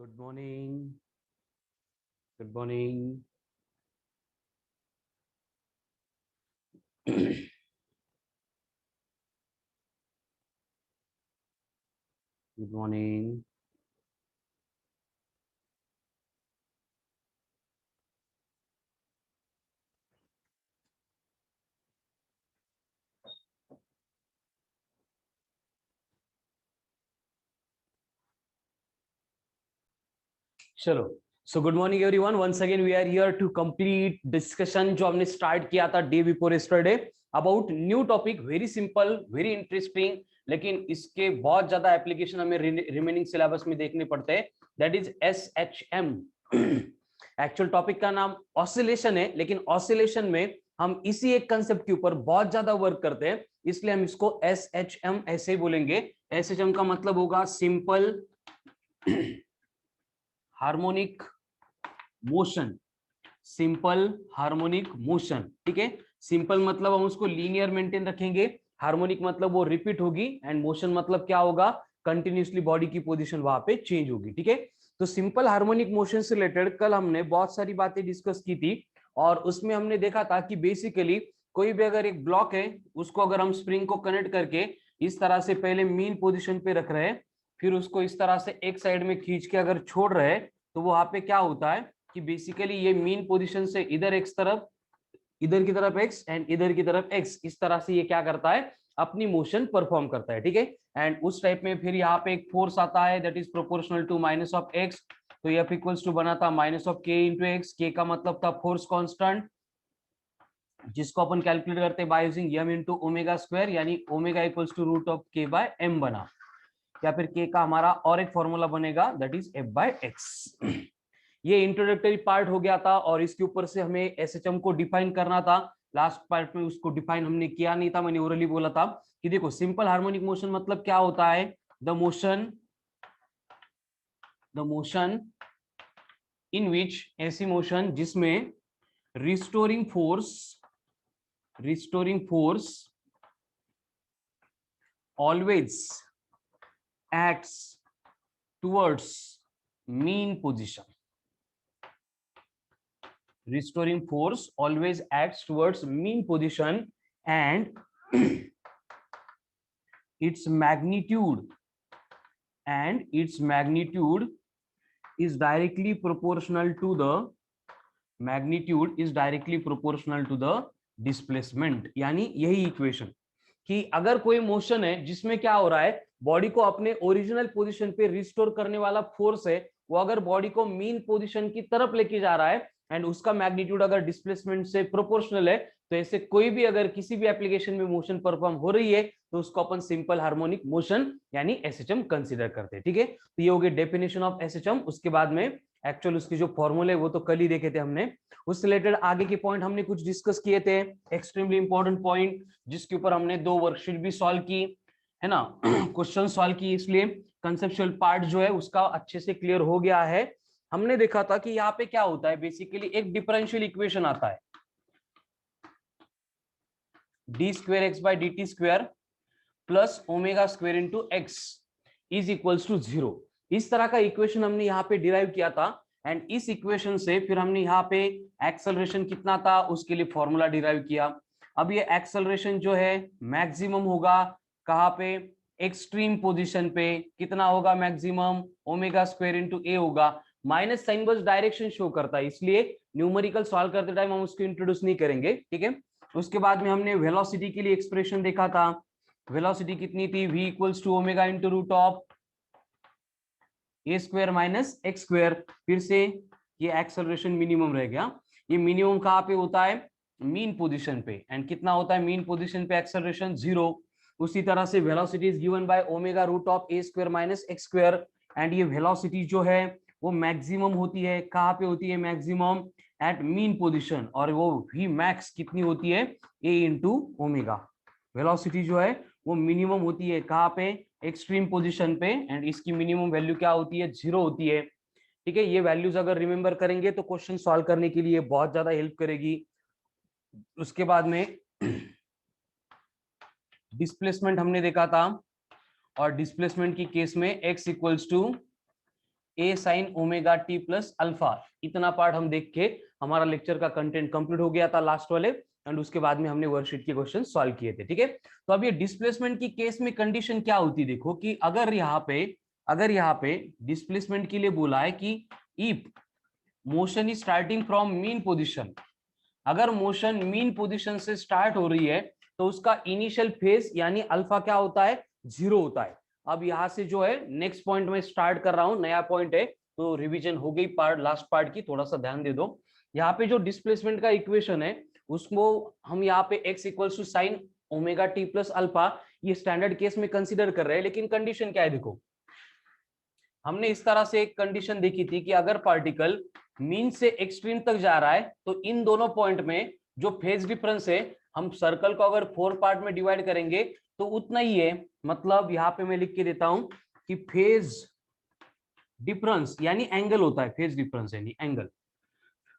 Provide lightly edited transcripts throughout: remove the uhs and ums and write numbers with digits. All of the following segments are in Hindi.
Good morning. Good morning. Good morning. चलो, so good morning everyone. Once again we are here to complete discussion जो हमने स्टार्ट किया था day before yesterday about new topic. Very simple, very interesting, लेकिन इसके बहुत ज्यादा एप्लीकेशन हमें रिमेनिंग सिलेबस में देखने पड़ते हैं. That is SHM. Actual topic का नाम ऑसिलेशन है, लेकिन ऑसिलेशन में हम इसी एक कंसेप्ट के ऊपर बहुत ज्यादा वर्क करते हैं, इसलिए हम इसको SHM ऐसे ही बोलेंगे. SHM का मतलब होगा simple harmonic motion. Simple harmonic motion, ठीक है. सिंपल मतलब हम उसको लीनियर मेंटेन रखेंगे, हार्मोनिक मतलब वो रिपीट होगी, एंड मोशन मतलब क्या होगा, कंटिन्यूसली बॉडी की पोजीशन वहां पे चेंज होगी, ठीक है. तो सिंपल हार्मोनिक मोशन से रिलेटेड कल हमने बहुत सारी बातें डिस्कस की थी, और उसमें हमने देखा था कि बेसिकली कोई भी अगर एक ब्लॉक है, उसको अगर हम स्प्रिंग को कनेक्ट करके इस तरह से पहले मीन पोजिशन पे रख रहे हैं, फिर उसको इस तरह से एक साइड में खींच के अगर छोड़ रहे हैं, तो वहां पे क्या होता है कि बेसिकली ये मीन पोजीशन से इधर एक्स तरफ, इधर की तरफ एक्स एंड इधर की तरफ एक्स, इस तरह से ये क्या करता है, अपनी मोशन परफॉर्म करता है, ठीक है. एंड उस टाइप में फिर यहाँ पे एक फोर्स आता है that is proportional to minus of x. तो एफ इक्वल्स टू बना था minus of k into x. K का मतलब था फोर्स कांस्टेंट, जिसको अपन कैलकुलेट करते हैं by using m into omega square, यानी omega equals to root of k by m बना. या फिर के का हमारा और एक फॉर्मूला बनेगा that is f by x. ये इंट्रोडक्टरी पार्ट हो गया था, और इसके ऊपर से हमें एसएचएम को डिफाइन करना था. लास्ट पार्ट में उसको डिफाइन हमने किया नहीं था, मैंने ओरली बोला था कि देखो सिंपल हार्मोनिक मोशन मतलब क्या होता है, द मोशन इन विच, ऐसी मोशन जिसमें restoring force always acts towards mean position. Restoring force always acts towards mean position, and its magnitude is directly proportional to the displacement. यानी यही इक्वेशन कि अगर कोई मोशन है जिसमें क्या हो रहा है, बॉडी को अपने ओरिजिनल पोजीशन पे रिस्टोर करने वाला फोर्स है, वो अगर बॉडी को मीन पोजीशन की तरफ लेके जा रहा है, एंड उसका मैग्नीट्यूड अगर डिस्प्लेसमेंट से प्रोपोर्शनल है, तो ऐसे कोई भी अगर किसी भी एप्लीकेशन में मोशन परफॉर्म हो रही है, तो उसको अपन सिंपल हार्मोनिक मोशन यानी एसएचएम कंसीडर करते हैं, ठीक है. तो ये हो गया डेफिनेशन ऑफ एसएचएम. उसके बाद में एक्चुअल उसके जो फॉर्मूले वो तो कल ही देखे थे हमने. उससे रिलेटेड आगे के पॉइंट हमने कुछ डिस्कस किए थे, एक्सट्रीमली इंपॉर्टेंट पॉइंट, जिसके ऊपर हमने 2 वर्कशीट भी सॉल्व की है ना. क्वेश्चन सॉल्व की, इसलिए कंसेप्चुअल पार्ट जो है उसका अच्छे से क्लियर हो गया है. हमने देखा था कि यहाँ पे क्या होता है, बेसिकली एक डिफरेंशियल इक्वेशन आता है, d square x by d t square plus omega square into x is equals to 0. इस तरह का इक्वेशन हमने यहाँ पे डिराइव किया था, एंड इस इक्वेशन से फिर हमने यहाँ पे एक्सेलरेशन कितना था उसके लिए फॉर्मूला डिराइव किया. अब ये एक्सेलरेशन जो है मैक्सिमम होगा कहाँ पे, एक्सट्रीम पोजीशन पे. कितना होगा मैक्सिमम, ओमेगा स्क्वायर इंटू ए होगा. माइनस साइन बस डायरेक्शन शो करता है, इसलिए न्यूमेरिकल सॉल्व करते टाइम हम उसको इंट्रोड्यूस नहीं करेंगे, ठीक है. उसके बाद में हमने वेलोसिटी के लिए एक्सप्रेशन देखा था. वेलोसिटी कितनी थी, v equals to omega into root of a square minus x square. फिर से ये एक्सेलरेशन मिनिमम रह गया. ये मिनिमम कहाँ पे होता है, मीन पोजीशन पे, एंड कितना होता है मीन पोजीशन पे एक्सेलरेशन 0. उसी तरह से velocity is given by omega root of a square minus x square, and ये वेलोसिटी जो है वो मैक्सिमम होती है, कहाँ पे होती है मैक्सिमम, एट मीन पोजीशन. और वो v मैक्स कितनी होती है, a इंटू ओमेगा. वेलोसिटी जो है वो मिनिमम होती है कहाँ पे, एक्सट्रीम पोजीशन पे, एंड इसकी मिनिमम वैल्यू क्या होती है, 0 होती है, ठीक है. ये वैल्यूज अगर रिमेंबर करेंगे तो क्वेश्चन सॉल्व करने के लिए बहुत ज्यादा हेल्प करेगी. उसके बाद में डिस्प्लेसमेंट हमने देखा था, और डिस्प्लेसमेंट की केस में x equals to a sine omega t plus alpha. इतना पार्ट हम देख के हमारा लेक्चर का कंटेंट कंप्लीट हो गया था लास्ट वाले, एंड उसके बाद में हमने वर्कशीट के क्वेश्चन सॉल्व किए थे। ठीक है, तो अब ये डिस्प्लेसमेंट की केस में कंडीशन क्या होती, देखो कि अगर यहाँ पे डिस्प्लेसमेंट के लिए बोला है कि if motion is starting from mean position, अगर मोशन मीन पोजीशन से स्टार्ट हो रही है तो उसका इनिशियल फेज यानी अल्फा क्या होता है, 0 होता है। अब यहां से जो है नेक्स्ट पॉइंट में स्टार्ट कर रहा हूं, नया पॉइंट है तो रिवीजन हो गई पार्ट लास्ट पार्ट की, थोड़ा सा ध्यान दे दो। यहाँ पे जो डिस्प्लेसमेंट का इक्वेशन है उसको हम यहाँ पे x equals to sine omega t plus alpha, ये स्टैंडर्ड केस में कंसिडर कर रहे हैं, लेकिन कंडीशन क्या है देखो, हमने इस तरह से एक कंडीशन देखी थी कि अगर पार्टिकल मीन से एक्सट्रीम तक जा रहा है तो इन दोनों पॉइंट में जो फेज डिफरेंस है, हम सर्कल को अगर 4 पार्ट में डिवाइड करेंगे तो उतना ही है। मतलब यहां पे मैं लिख के देता हूं कि फेज डिफरेंस यानी एंगल होता है, फेज डिफरेंस यानी angle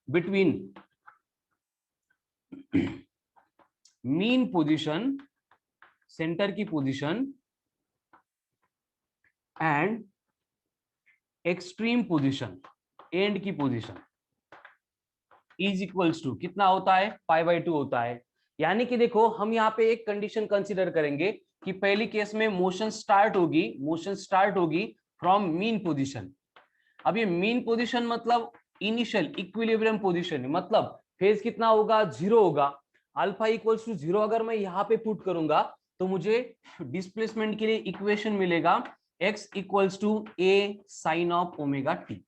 between mean position, centre की position and extreme position, end की पोजीशन इज इक्वल्स टू कितना होता है, π/2 होता है। यानी कि देखो हम यहाँ पे एक कंडीशन कंसीडर करेंगे कि पहली केस में मोशन स्टार्ट होगी फ्रॉम मीन पोजीशन। अब ये मीन पोजीशन मतलब इनिशियल इक्विलिब्रियम पोजीशन, मतलब फेज कितना होगा, 0 होगा। अल्फा इक्वल्स टू 0 अगर मैं यहाँ पे पुट करूंगा तो मुझे डिस्प्लेसमेंट के लिए इक्वेशन मिलेगा x equals to a sine of omega t.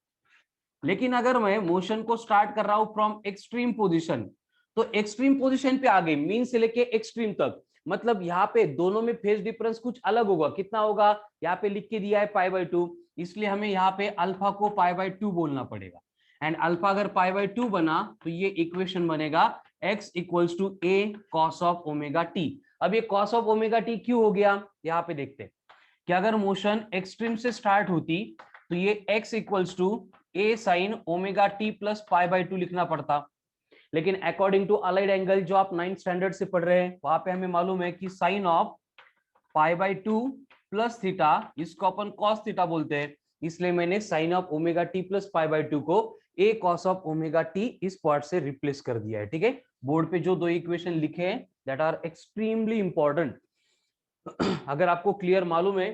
लेकिन अगर मैं मोशन को स्टार्ट कर रहा हूं फ्रॉम एक्सट्रीम पोजीशन, तो एक्सट्रीम पोजीशन पे आ गई मीन से लेके एक्सट्रीम तक, मतलब यहाँ पे दोनों में फेज डिफरेंस कुछ अलग होगा। कितना होगा, यहाँ पे लिख के दिया है π/2, इसलिए हमें यहाँ पे अल्फा को π/2 बोलना पड़ेगा। एंड अल्फा अगर π/2 बना तो ये इक्वेशन बनेगा x equals to a cos of omega t. अब ये cos ऑफ ओमेगा टी क्यों हो गया, यहाँ पे देखते हैं कि अगर मोशन एक्सट्रीम से स्टार्ट होती तो ये x equals to a sine omega t plus π/2 लिखना पड़ता, लेकिन अकॉर्डिंग टू अलाइड एंगल जो आप 9th स्टैंडर्ड से पढ़ रहे हैं वहां पे हमें मालूम है कि साइन ऑफ π/2 प्लस थीटा, इसको अपन cos थीटा बोलते हैं, इसलिए मैंने sine of omega t plus π/2 को a cos of omega t इस पार्ट से रिप्लेस कर दिया है। ठीक है, बोर्ड पे जो दो इक्वेशन लिखे हैं दैट आर एक्सट्रीमली इंपॉर्टेंट। अगर आपको क्लियर मालूम है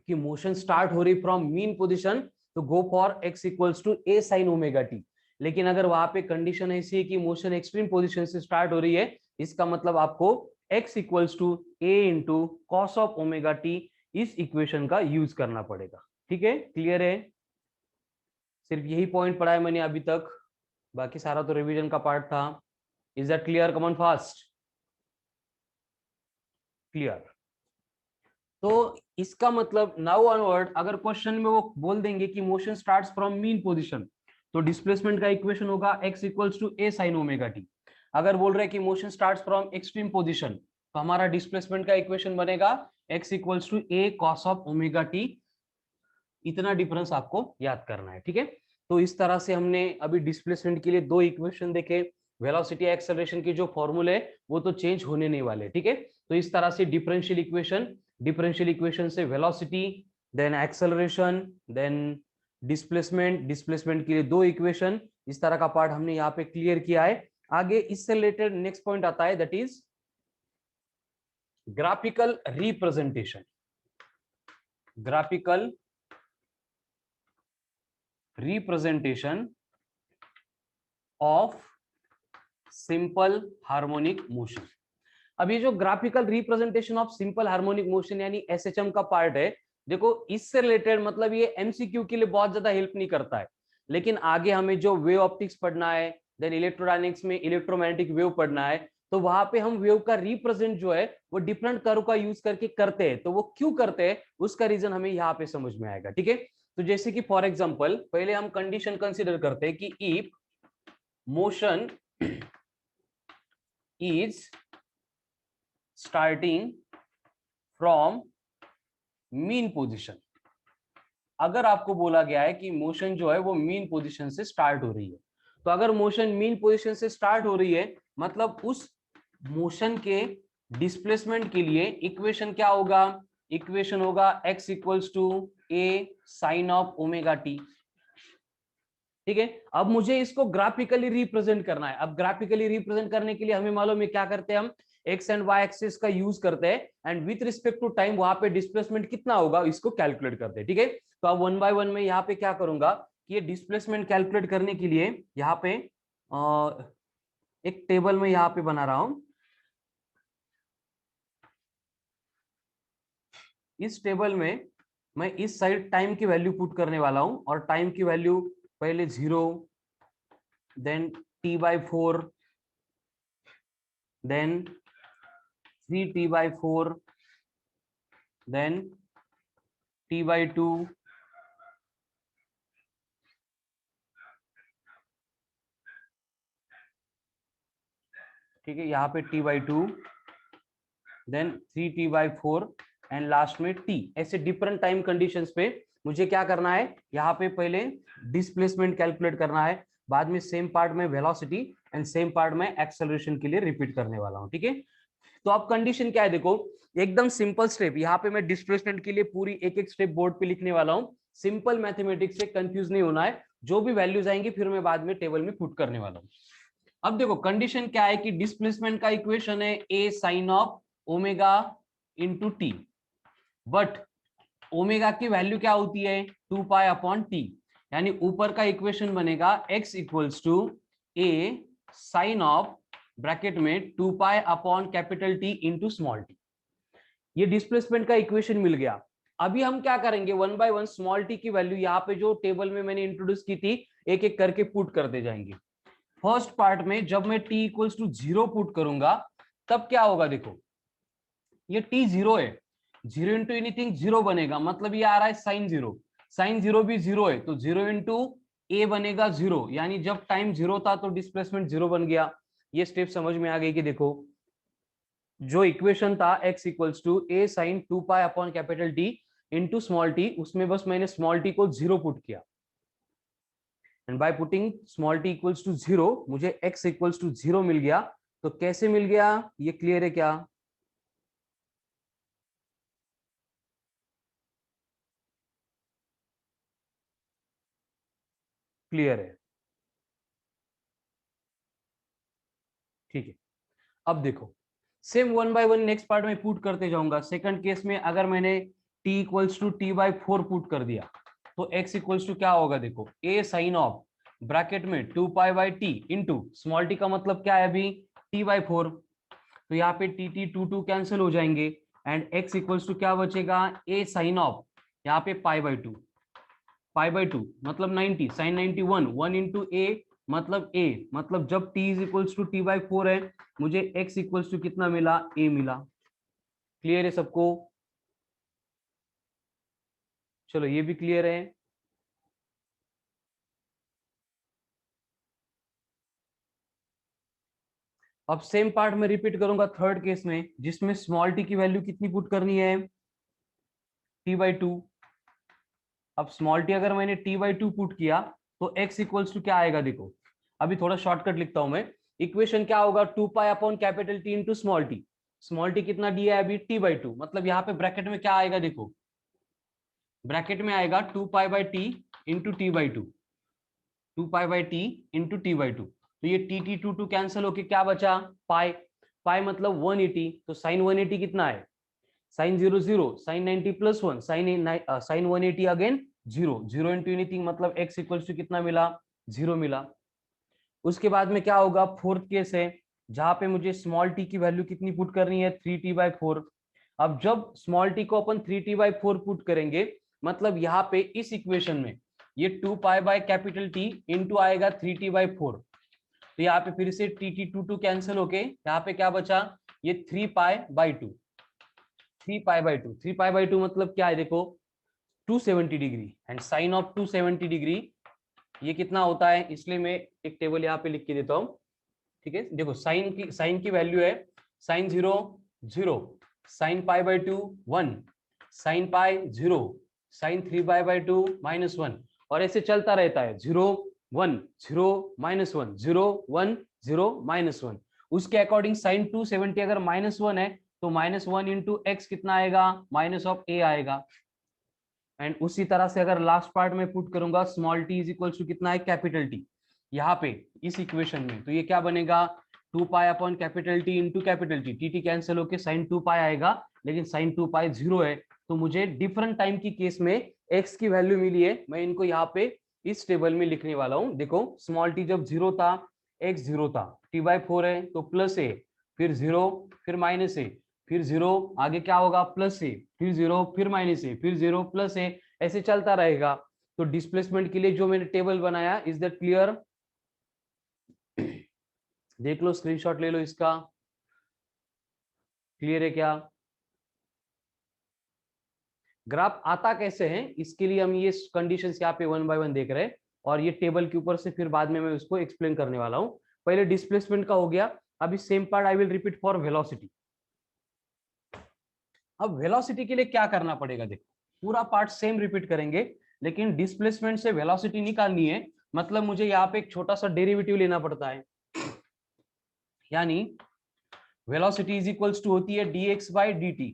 कि मोशन स्टार्ट हो रही फ्रॉम मीन पोजीशन तो go for x equals to a sine omega t. लेकिन अगर वहां पे कंडीशन ऐसी है कि मोशन एक्सट्रीम पोजीशन से स्टार्ट हो रही है, इसका मतलब आपको x equals to a into cos of omega t इस इक्वेशन का यूज करना पड़ेगा। ठीक है, क्लियर है, सिर्फ यही पॉइंट पढ़ा है मैंने अभी तक, बाकी सारा तो रिवीजन का पार्ट था। Is that clear, come on fast, clear. तो इसका मतलब नाउ ऑनवर्ड अगर क्वेश्चन में वो बोल देंगे कि motion starts from mean position तो डिस्प्लेसमेंट का इक्वेशन होगा x equals to a sine omega t. अगर बोल रहे हैं कि motion starts from extreme position तो हमारा डिस्प्लेसमेंट का इक्वेशन बनेगा x equals to a cos of omega t. इतना डिफरेंस आपको याद करना है। ठीक है, तो इस तरह से हमने अभी डिस्प्लेसमेंट के लिए दो इक्वेशन देखे। वेलोसिटी एक्सेलरेशन के जो फॉर्मूले है वो तो चेंज होने नहीं वाले। ठीक है, तो इस तरह से डिफरेंशियल इक्वेशन से velocity, then acceleration, then displacement के लिए दो इक्वेशन, इस तरह का पार्ट हमने यहाँ पे क्लियर किया है। आगे इससे रिलेटेड नेक्स्ट पॉइंट आता है that is graphical representation. Graphical representation of simple harmonic motion. अब ये जो graphical representation of simple harmonic motion यानी एसएचएम का पार्ट है, देखो इससे रिलेटेड मतलब ये एमसीक्यू के लिए बहुत ज्यादा हेल्प नहीं करता है, लेकिन आगे हमें जो वेव ऑप्टिक्स पढ़ना है, देन इलेक्ट्रोडायनेमिक्स में इलेक्ट्रोमैग्नेटिक वेव पढ़ना है, तो वहां पे हम वेव का रिप्रेजेंट जो है वो डिफरेंट कर्व का यूज करके करते हैं। तो वो क्यों करते हैं उसका रीजन हमें यहाँ पे समझ में आएगा। ठीक है, तो जैसे कि फॉर एग्जांपल पहले हम कंडीशन कंसीडर करते हैं कि if motion is starting from mean position. अगर आपको बोला गया है कि मोशन जो है वो मीन पोजीशन से स्टार्ट हो रही है, तो अगर मोशन मीन पोजीशन से स्टार्ट हो रही है मतलब उस मोशन के डिस्प्लेसमेंट के लिए इक्वेशन क्या होगा, इक्वेशन होगा x equals to a sine of omega t. ठीक है, अब मुझे इसको ग्राफिकली रिप्रेजेंट करना है। अब ग्राफिकली रिप्रेजेंट करने के लिए हमें मालूम है क्या करते हैं हम, एक्स एंड वाई एक्सिस का यूज करते हैं and with respect to time वहां पे डिस्प्लेसमेंट कितना होगा इसको कैलकुलेट करते हैं। ठीक है, तो अब वन बाय वन में यहाँ पे क्या करूंगा कि ये डिस्प्लेसमेंट कैलकुलेट करने के लिए यहाँ पे एक टेबल में यहाँ पे बना रहा हूं। इस टेबल में मैं इस साइड टाइम की वैल्यू पुट करने वाला हूं और टाइम की वैल्यू पहले 0, then t/4, then 3t/4, then t/2, ठीक है, यहाँ पे t/2, then 3t/4 and last में t। ऐसे डिफरेंट टाइम कंडीशंस पे मुझे क्या करना है, यहाँ पे पहले डिस्प्लेसमेंट कैलकुलेट करना है, बाद में सेम पार्ट में वेलोसिटी एंड सेम पार्ट में एक्सेलरेशन के लिए रिपीट करने वाला हूँ। ठीक है, तो अब कंडीशन क्या है देखो, एकदम सिंपल स्टेप। यहाँ पे मैं डिस्प्लेसमेंट के लिए पूरी एक एक स्टेप बोर्ड पे लिखने वाला हूँ। सिंपल मैथमेटिक्स से कंफ्यूज नहीं होना है, जो भी वैल्यूज आएंगी फिर मैं बाद में टेबल में पुट करने वाला हूँ। अब देखो कंडीशन क्या है कि डिस्प्लेसमेंट का इक्वेशन है a sine of omega into t, but omega की वैल्यू क्या होती है 2π/t, यानी ऊपर का इक्वेशन बनेगा x equals to a sine of bracket में 2π/T इंटू स्मॉल टी। ये डिस्प्लेसमेंट का इक्वेशन मिल गया। अभी हम क्या करेंगे, one by one small t की वैल्यू यहाँ पे जो टेबल में मैंने इंट्रोड्यूस की थी एक एक करके पुट करते जाएंगे। फर्स्ट पार्ट में जब मैं t इक्वल्स टू 0 पुट करूंगा तब क्या होगा, देखो ये t 0 है, 0 इंटू एनीथिंग 0 बनेगा, मतलब ये आ रहा है साइन 0, साइन 0 भी 0 है, तो 0 इंटू ए बनेगा 0, यानी जब टाइम 0 था तो डिस्प्लेसमेंट 0 बन गया। ये स्टेप समझ में आ गई कि देखो जो इक्वेशन था x equals to a sine 2π/T into small t, उसमें बस मैंने स्मॉल टी को 0 पुट किया and by putting small t equals to 0 मुझे x इक्वल्स टू 0 मिल गया। तो कैसे मिल गया ये क्लियर है क्या? क्लियर है, ठीक है। अब देखो same one by one next part में पुट करते जाऊंगा। सेकंड केस में अगर मैंने t equals to t/4 put कर दिया तो x इक्वल्स टू क्या होगा, देखो a साइन ऑफ ब्रैकेट में 2π/t इंटू स्मॉल t का मतलब क्या है अभी t/4, तो यहाँ पे t t कैंसिल हो जाएंगे एंड x इक्वल्स टू क्या बचेगा a साइन ऑफ यहाँ पे π/2 मतलब 90 साइन 91 1 इंटू a मतलब a, मतलब जब t is equals to t/4 है मुझे x इक्वल्स टू कितना मिला, a मिला। क्लियर है सबको? चलो ये भी क्लियर है। अब सेम पार्ट में रिपीट करूंगा थर्ड केस में, जिसमें स्मॉल t की वैल्यू कितनी पुट करनी है t/2। अब स्मॉल t अगर मैंने t/2 पुट किया तो x इक्वल्स टू क्या आएगा, देखो अभी थोड़ा शॉर्टकट लिखता हूं मैं। इक्वेशन क्या होगा 2π/T into small T, small T कितना दिया है अभी t/2, मतलब यहाँ पे ब्रैकेट में क्या आएगा, देखो ब्रैकेट में आएगा 2π/T into t/2, 2π/T into t/2, तो ये t कैंसिल होके क्या बचा पाई, पाई मतलब 180, तो साइन 180 कितना है sine 0 0, sine 90 plus 1, sine 180 again 0, 0 into anything मतलब x इक्वल्स टू कितना मिला 0 मिला। उसके बाद में क्या होगा, फोर्थ केस है जहां पे मुझे स्मॉल टी की वैल्यू कितनी पुट करनी है 3t/4। अब जब स्मॉल टी को अपन 3t/4 पुट करेंगे मतलब यहाँ पे इस इक्वेशन में ये 2π/T इंटू आएगा 3t/4, तो यहाँ पे फिर से t कैंसिल होके यहाँ पे क्या बचा ये 3π/2, 3π/2 मतलब क्या है देखो 270 degree and sine of 270 degree ये कितना होता है, इसलिए मैं एक टेबल यहाँ पे लिख के देता हूँ। ठीक है, देखो साइन की वैल्यू है sine 0 0, sine π/2 1, sine pi 0, sine 3π/2 -1, और ऐसे चलता रहता है 0 1 0 -1 0 1 0 -1। उसके अकॉर्डिंग साइन 270 अगर -1 है तो -1 इंटू एक्स कितना आएगा माइनस ऑफ ए आएगा। एंड उसी तरह से अगर लास्ट पार्ट में पुट करूंगा small t is equal to कितना है कैपिटल टी यहाँ पे इस इक्वेशन में, तो ये क्या बनेगा 2 pi upon capital T into capital T, T cancel होके साइन 2 पाई आएगा, लेकिन साइन 2 पाई 0 है, तो मुझे डिफरेंट टाइम की केस में एक्स की वैल्यू मिली है, मैं इनको यहाँ पे इस टेबल में लिखने वाला हूँ। देखो स्मॉल टी जब 0 था, एक्स 0 था, टी बाई 4 है तो प्लस ए, फिर 0, फिर माइनस ए, फिर 0, आगे क्या होगा प्लस ए, फिर 0, फिर माइनस ए, फिर 0 प्लस ए, ऐसे चलता रहेगा। तो डिस्प्लेसमेंट के लिए जो मैंने टेबल बनाया, इज दैट क्लियर? देख लो, स्क्रीनशॉट ले लो इसका, क्लियर है क्या? ग्राफ आता कैसे है इसके लिए हम ये कंडीशंस यहाँ पे 1 बाय 1 देख रहे हैं, और ये टेबल के ऊपर से फिर बाद में मैं उसको एक्सप्लेन करने वाला हूं। पहले डिस्प्लेसमेंट का हो गया, अभी same part I will repeat for velocity. अब वेलोसिटी के लिए क्या करना पड़ेगा, देखो पूरा पार्ट सेम रिपीट करेंगे, लेकिन डिस्प्लेसमेंट से वेलोसिटी निकालनी है, मतलब मुझे यहाँ पे एक छोटा सा डेरिवेटिव लेना पड़ता है, यानी वेलोसिटी इज इक्वल्स टू होती है dx बाय dt,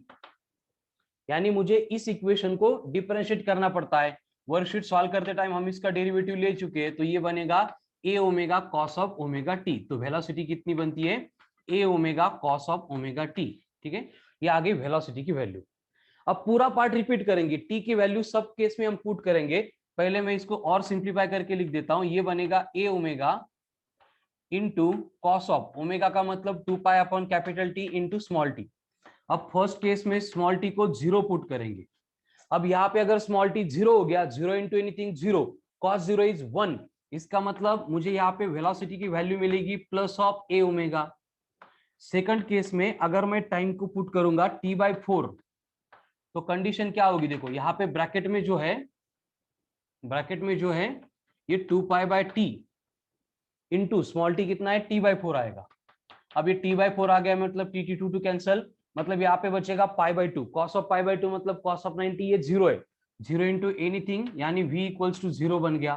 यानी मुझे इस इक्वेशन को डिफरेंशिएट करना पड़ता है। वर्कशीट सॉल्व करते टाइम हम इसका डेरिवेटिव ले चुके हैं, तो ये बनेगा a omega cos of omega t, तो वेलोसिटी कितनी बनती है a omega cos of omega t, ठीक है, ये आ गई वेलोसिटी की वैल्यू। अब पूरा पार्ट रिपीट करेंगे, टी की वैल्यू सब केस में हम पुट करेंगे। पहले मैं इसको और सिंप्लीफाई करके लिख देता हूं, ये बनेगा a omega into cos of omega का मतलब 2 pi upon capital T into small T. अब फर्स्ट केस में स्मॉल टी को 0 पुट करेंगे। अब यहाँ पे अगर स्मॉल टी 0 हो गया, 0 इंटू एनीथिंग 0, कॉस 0 इज 1, इसका मतलब मुझे यहाँ पे वेलोसिटी की वैल्यू मिलेगी plus of a omega. Second case में अगर मैं टाइम को पुट करूंगा t बाई 4, तो कंडीशन क्या होगी, देखो यहाँ पे ब्रैकेट में जो है, ये 2 pi by T into small T कितना है t बाई 4 आएगा। अब ये t बाई 4 आ गया, मतलब टी टी टू कैंसल, मतलब यहाँ पे बचेगा pi by 2, cos of pi by 2 मतलब कॉस ऑफ 90, ये 0 है, 0 इंटू एनीथिंग यानी v इक्वल्स टू 0 बन गया।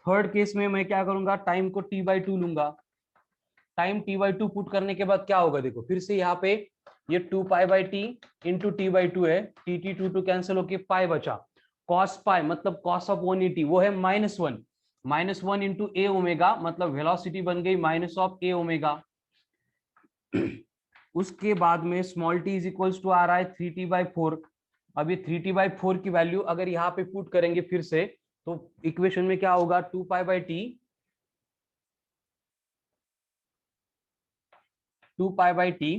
थर्ड केस में मैं क्या करूंगा, टाइम को t बाई 2 लूंगा, टाइम t बाई 2 पुट करने के बाद क्या होगा, देखो फिर से यहाँ पे ये 2 pi by T into T by 2 है, टी टी टू कैंसिल होके पाई बचा, कॉस पाई मतलब कॉस ऑफ 180, वो है -1, -1 इंटू ए ओमेगा, मतलब वेलोसिटी बन गई माइनस ऑफ ए ओमेगा। उसके बाद में small t is equals to आ रहा है 3t बाई 4। अब ये 3t बाई 4 की वैल्यू अगर यहाँ पे पुट करेंगे फिर से, तो इक्वेशन में क्या होगा 2 pi by T, 2 pi by T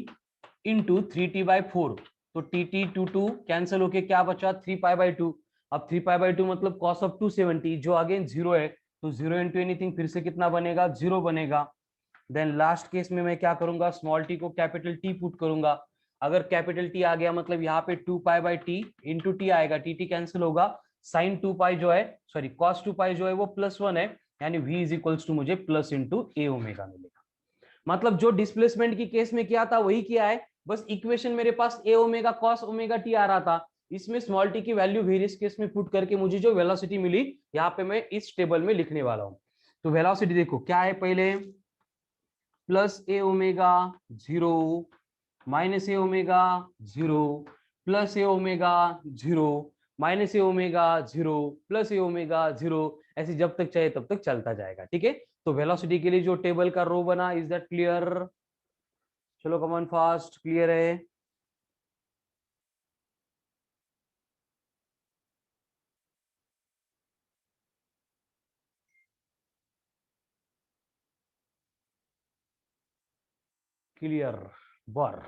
into 3t by 4, तो टी टी टू कैंसिल होके क्या बचा 3 पाई बाई 2। अब 3 पाई बाई 2 मतलब कॉस ऑफ 270 जो अगेन 0 है, तो 0 इंटू एनीथिंग फिर से कितना बनेगा 0 बनेगा। देन लास्ट केस में मैं क्या करूंगा, स्मॉल टी को कैपिटल टी पुट करूंगा, अगर कैपिटल टी आ गया मतलब यहाँ पे 2 pi by T into T आएगा, टी कैंसिल होगा, साइन 2 पाई जो है, सॉरी कॉस 2 पाई जो है वो +1 है, यानी v इज इक्वल्स टू मुझे प्लस इंटू ए ओमेगा मिलेगा। मतलब जो डिस्प्लेसमेंट की केस में किया था वही किया है, बस इक्वेशन मेरे पास ए ओमेगा कॉस ओमेगा टी आ रहा था, इसमें स्मॉल टी की वैल्यू वेरियस केस में पुट करके मुझे जो वेलोसिटी मिली यहाँ पे मैं इस टेबल में लिखने वाला हूँ। तो वेलोसिटी देखो क्या है, पहले प्लस ए ओमेगा 0, माइनस ए ओमेगा 0, प्लस ए ओमेगा 0, माइनस ए ओमेगा 0, प्लस ए ओमेगा 0, ऐसे जब तक चाहे तब तक चलता जाएगा, ठीक है। तो वेलोसिटी के लिए जो टेबल का रो बना, इज दैट क्लियर? चलो कमॉन फास्ट, क्लियर है? क्लियर बर।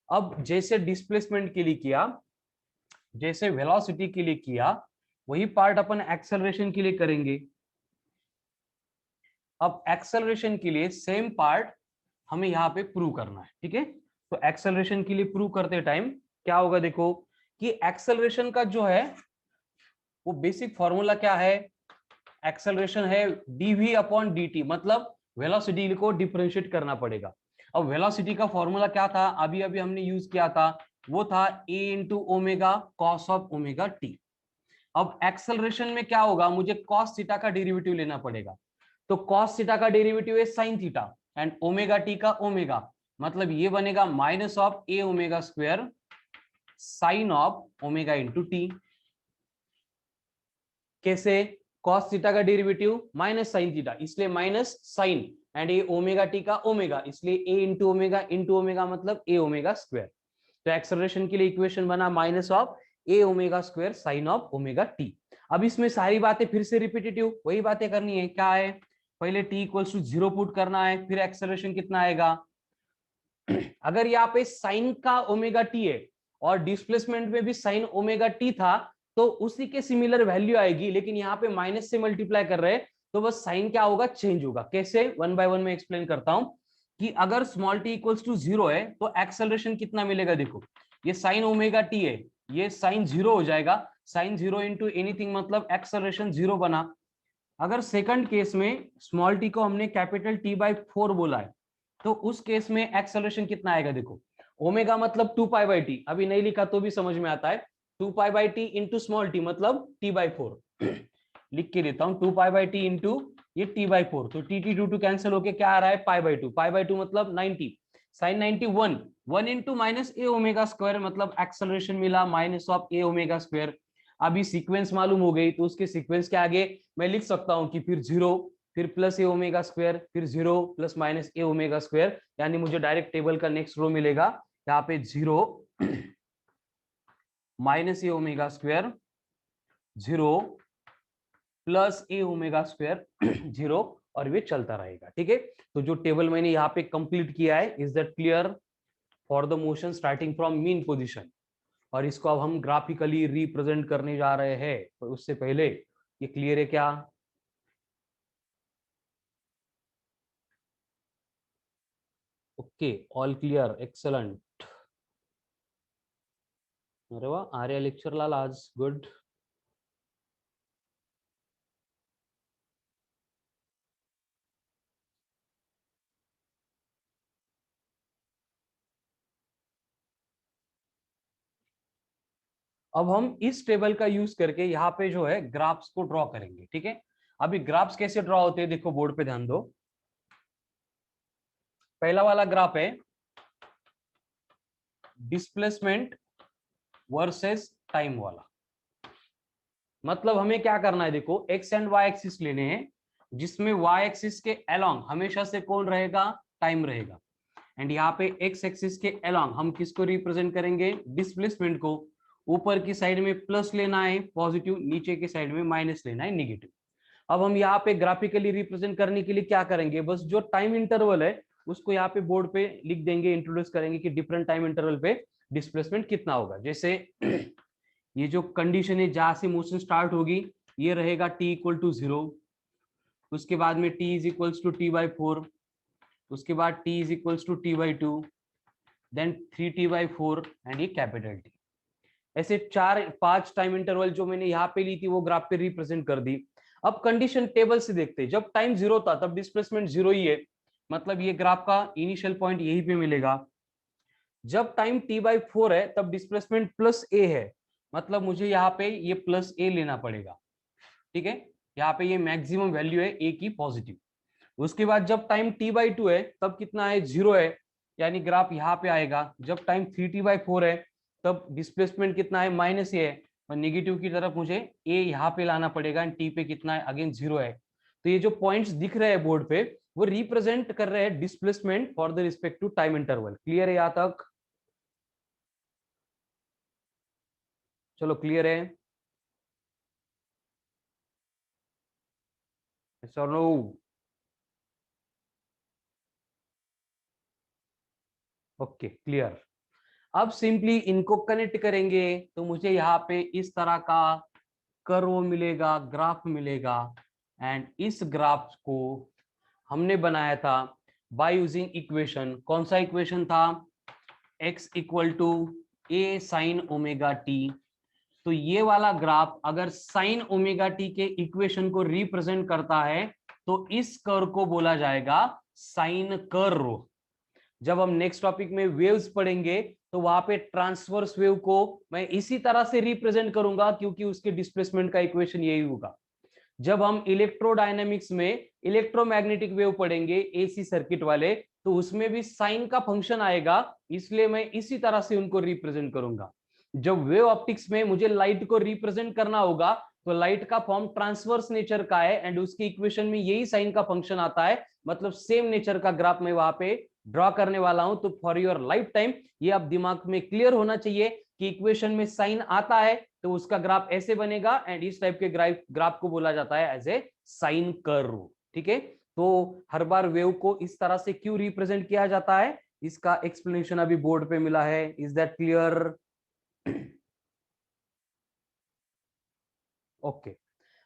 अब जैसे डिस्प्लेसमेंट के लिए किया, जैसे वेलोसिटी के लिए किया, वही पार्ट अपन एक्सेलरेशन के लिए करेंगे। अब एक्सेलरेशन के लिए सेम पार्ट हमें यहाँ पे प्रूव करना है, ठीक है। तो एक्सेलरेशन के लिए प्रूव करते टाइम क्या होगा, देखो कि एक्सेलरेशन का जो है वो बेसिक फॉर्मूला क्या है, एक्सेलरेशन है dv अपॉन dt, मतलब वेलोसिटी को डिफरेंशिएट करना पड़ेगा। अब वेलोसिटी का फॉर्मूला क्या था, अभी अभी हमने यूज किया था, वो था a into omega cos of omega t. अब एक्सेलरेशन में क्या होगा, मुझे कॉस थीटा का डेरिवेटिव लेना पड़ेगा, तो कॉस थीटा का डेरिवेटिव है sine theta and omega T का ओमेगा, मतलब ये बनेगा minus of a omega square sine of omega into T. कैसे? कॉस थीटा का डेरिवेटिव माइनस साइन थीटा, इसलिए माइनस साइन, एंड ये ओमेगा टी का ओमेगा, इसलिए ए इंटू ओमेगा मतलब ए ओमेगा स्क्वायर। तो एक्सेलरेशन के लिए इक्वेशन बना minus of a omega square sine of omega t. अब इसमें सारी बातें फिर से रिपीटेटिव वही बातें करनी है। क्या है? पहले टी इक्वल्स टू 0 पुट करना है, फिर एक्सेलरेशन कितना आएगा। अगर यहाँ पे साइन का ओमेगा टी है और डिस्प्लेसमेंट में भी साइन ओमेगा टी था, तो उसी के सिमिलर वैल्यू आएगी, लेकिन यहाँ पे माइनस से मल्टीप्लाई कर रहे हैं, तो बस साइन क्या होगा, चेंज होगा। कैसे? वन बाय वन में एक्सप्लेन करता हूं कि अगर स्मॉल टी इक्वल्स टू 0 है तो एक्सेलरेशन कितना मिलेगा। देखो ये साइन ओमेगा टी है, ये साइन 0 हो जाएगा, साइन 0 इंटू एनीथिंग मतलब एक्सेलरेशन 0 बना। अगर सेकंड केस में स्मॉल टी को हमने कैपिटल टी बाई 4 बोला है, तो उस केस में एक्सेलरेशन कितना आएगा। देखो ओमेगा मतलब 2 पाई बाई टी, अभी नहीं लिखा तो भी समझ में आता है, 2 pi by T into small T मतलब टी बाई 4। लिख के देता हूं 2 पाई बाई टी इंटू ये टी बाई 4, तो टी टी टू कैंसिल होके क्या आ रहा है, पाई बाई 2, पाई बाई 2 मतलब 90, साइन 91, 1 इंटू माइनस ए ओमेगा स्क्वायर मतलब एक्सेलरेशन मिला minus of a omega square. अभी सीक्वेंस मालूम हो गई, तो उसके सीक्वेंस के आगे मैं लिख सकता हूं कि फिर 0, फिर प्लस ए ओमेगा स्क्वायर, फिर 0 प्लस माइनस ए ओमेगा स्क्वायर, यानी मुझे डायरेक्ट टेबल का नेक्स्ट रो मिलेगा। यहाँ पे 0 माइनस ए ओमेगा स्क्वायर, 0 प्लस ए ओमेगा स्क्वायर, 0, और ये चलता रहेगा। ठीक है, तो जो टेबल मैंने यहाँ पे कंप्लीट किया है, is that clear for the motion starting from mean position. और इसको अब हम ग्राफिकली रिप्रेजेंट करने जा रहे हैं, तो उससे पहले ये क्लियर है क्या? Okay, all clear, excellent. अरे वाह, आर्या लेक्चर लाल आज, गुड। अब हम इस टेबल का यूज करके यहाँ पे जो है ग्राफ्स को ड्रॉ करेंगे। ठीक है, अभी ग्राफ्स कैसे ड्रॉ होते हैं, देखो बोर्ड पे ध्यान दो। पहला वाला ग्राफ है डिस्प्लेसमेंट वर्सेस टाइम वाला। मतलब हमें क्या करना है, देखो एक्स एंड वाई एक्सिस लेने हैं, जिसमें वाई एक्सिस के अलोंग हमेशा से कौन रहेगा, टाइम रहेगा। एंड यहाँ पे एक्स एक्सिस के अलोंग हम किसको रिप्रेजेंट करेंगे, डिस्प्लेसमेंट को। ऊपर की साइड में प्लस लेना है पॉजिटिव, नीचे की साइड में माइनस लेना है नेगेटिव। अब हम यहाँ पे ग्राफिकली रिप्रेजेंट करने के लिए क्या करेंगे, बस जो टाइम इंटरवल है उसको यहाँ पे बोर्ड पे लिख देंगे, इंट्रोड्यूस करेंगे कि डिफरेंट टाइम इंटरवल पे डिस्प्लेसमेंट कितना होगा। जैसे ये जो कंडीशन है जहां से मोशन स्टार्ट होगी, ये रहेगा t इक्वल टू 0, उसके बाद में t is equals to t by 4, उसके बाद t is equals to t by 2, then 3t by 4 and ये कैपिटल टी। ऐसे 4-5 टाइम इंटरवल जो मैंने यहाँ पे ली थी वो ग्राफ पे रिप्रेजेंट कर दी। अब कंडीशन टेबल से देखते हैं, जब टाइम 0 था तब डिस्प्लेसमेंट 0 ही है, मतलब ये ग्राफ का इनिशियल पॉइंट यहीं पे मिलेगा। जब टाइम t बाई 4 है तब डिस्प्लेसमेंट प्लस a है, मतलब मुझे यहाँ पे ये प्लस a लेना पड़ेगा। ठीक है, यहाँ पे ये मैक्सिमम वैल्यू है a की पॉजिटिव। उसके बाद जब टाइम t बाई 2 है तब कितना है, 0 है, यानी ग्राफ यहाँ पे आएगा। जब टाइम 3t बाई 4 है तब डिस्प्लेसमेंट कितना है, माइनस ए है, और नेगेटिव की तरफ मुझे a यहाँ पे लाना पड़ेगा, एंड t पे कितना है, अगेन 0 है। तो ये जो पॉइंट्स दिख रहे हैं बोर्ड पे वो रिप्रेजेंट कर रहे हैं displacement for the respect to time interval. Clear है यहाँ तक? चलो क्लियर है, yes or no? Okay clear. अब सिंपली इनको कनेक्ट करेंगे तो मुझे यहाँ पे इस तरह का कर्व मिलेगा, ग्राफ मिलेगा। एंड इस ग्राफ को हमने बनाया था बाय यूजिंग इक्वेशन। कौन सा इक्वेशन था, x equal to a sine omega t. तो ये वाला ग्राफ अगर साइन ओमेगा टी के इक्वेशन को रिप्रेजेंट करता है तो इस कर्व को बोला जाएगा साइन कर्व। जब हम नेक्स्ट टॉपिक में वेव्स पढ़ेंगे तो वहां पे ट्रांसवर्स वेव को मैं इसी तरह से रिप्रेजेंट करूंगा, क्योंकि उसके डिस्प्लेसमेंट का इक्वेशन यही होगा। जब हम इलेक्ट्रोडायनेमिक्स में इलेक्ट्रोमैग्नेटिक वेव पढ़ेंगे एसी सर्किट वाले, तो उसमें भी साइन का फंक्शन आएगा, इसलिए मैं इसी तरह से उनको रिप्रेजेंट करूंगा। जब वेव ऑप्टिक्स में मुझे लाइट को रिप्रेजेंट करना होगा तो लाइट का फॉर्म ट्रांसवर्स नेचर का है एंड उसकी इक्वेशन में यही साइन का फंक्शन आता है, मतलब सेम नेचर का ग्राफ मैं वहां पे ड्रॉ करने वाला हूं। तो फॉर योर लाइफ टाइम ये आप दिमाग में क्लियर होना चाहिए कि इक्वेशन में साइन आता है तो उसका ग्राफ ऐसे बनेगा एंड इस टाइप के ग्राफ को बोला जाता है एज ए साइन कर्व। ठीक है, तो हर बार वेव को इस तरह से क्यों रिप्रेजेंट किया जाता है, इसका एक्सप्लेनेशन अभी बोर्ड पे मिला है। Is that clear? ओके,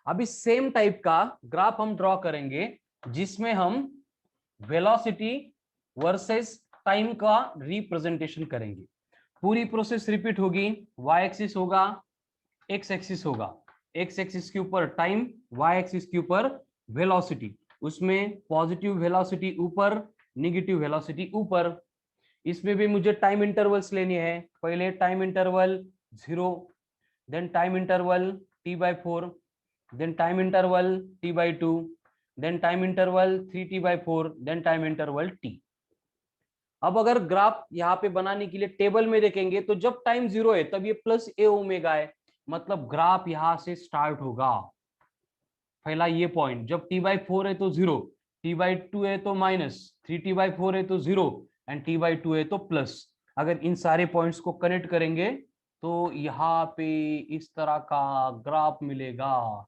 अभी सेम टाइप का ग्राफ हम ड्रॉ करेंगे जिसमें हम वेलोसिटी वर्सेस टाइम का रिप्रेजेंटेशन करेंगे। पूरी प्रोसेस रिपीट होगी। वाई एक्सिस होगा, एक्स एक्सिस होगा, एक्स एक्सिस के ऊपर टाइम, वाई एक्सिस के ऊपर वेलोसिटी, उसमें पॉजिटिव वेलोसिटी ऊपर, निगेटिव वेलोसिटी ऊपर। इसमें भी मुझे टाइम इंटरवल्स लेने हैं। पहले time interval 0, then time interval t/4, then time interval t/2, then time interval 3t/4, then time interval t। अब अगर ग्राफ यहाँ पे बनाने के लिए टेबल में देखेंगे तो जब टाइम 0 है तब ये प्लस ए ओमेगा है, मतलब ग्राफ यहां से स्टार्ट होगा। पहला ये पॉइंट, जब t/4 है तो 0, t/2 है तो माइनस, 3t/4 है तो 0 एंड t/2 है तो प्लस। अगर इन सारे पॉइंट्स को कनेक्ट करेंगे तो यहाँ पे इस तरह का ग्राफ मिलेगा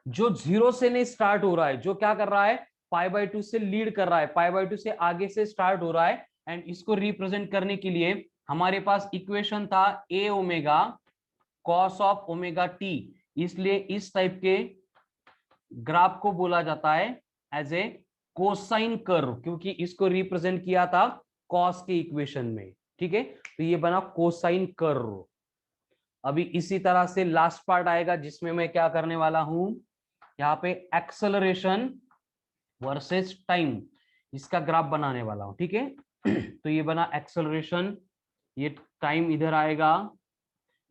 जो 0 से नहीं स्टार्ट हो रहा है, जो क्या कर रहा है, π/2 से लीड कर रहा है, π/2 से आगे से स्टार्ट हो रहा है। एंड इसको रिप्रेजेंट करने के लिए हमारे पास इक्वेशन था a omega cos of omega T, इसलिए इस टाइप के ग्राफ को बोला जाता है एज ए कोसाइन कर्व, क्योंकि इसको रिप्रेजेंट किया था कॉस के इक्वेशन में। ठीक है, तो ये बना कोसाइन कर्व। अभी इसी तरह से लास्ट पार्ट आएगा जिसमें मैं क्या करने वाला हूं, यहाँ पे एक्सेलरेशन वर्सेस टाइम, इसका ग्राफ बनाने वाला हूं। ठीक है, तो ये बना एक्सेलरेशन, ये टाइम इधर आएगा,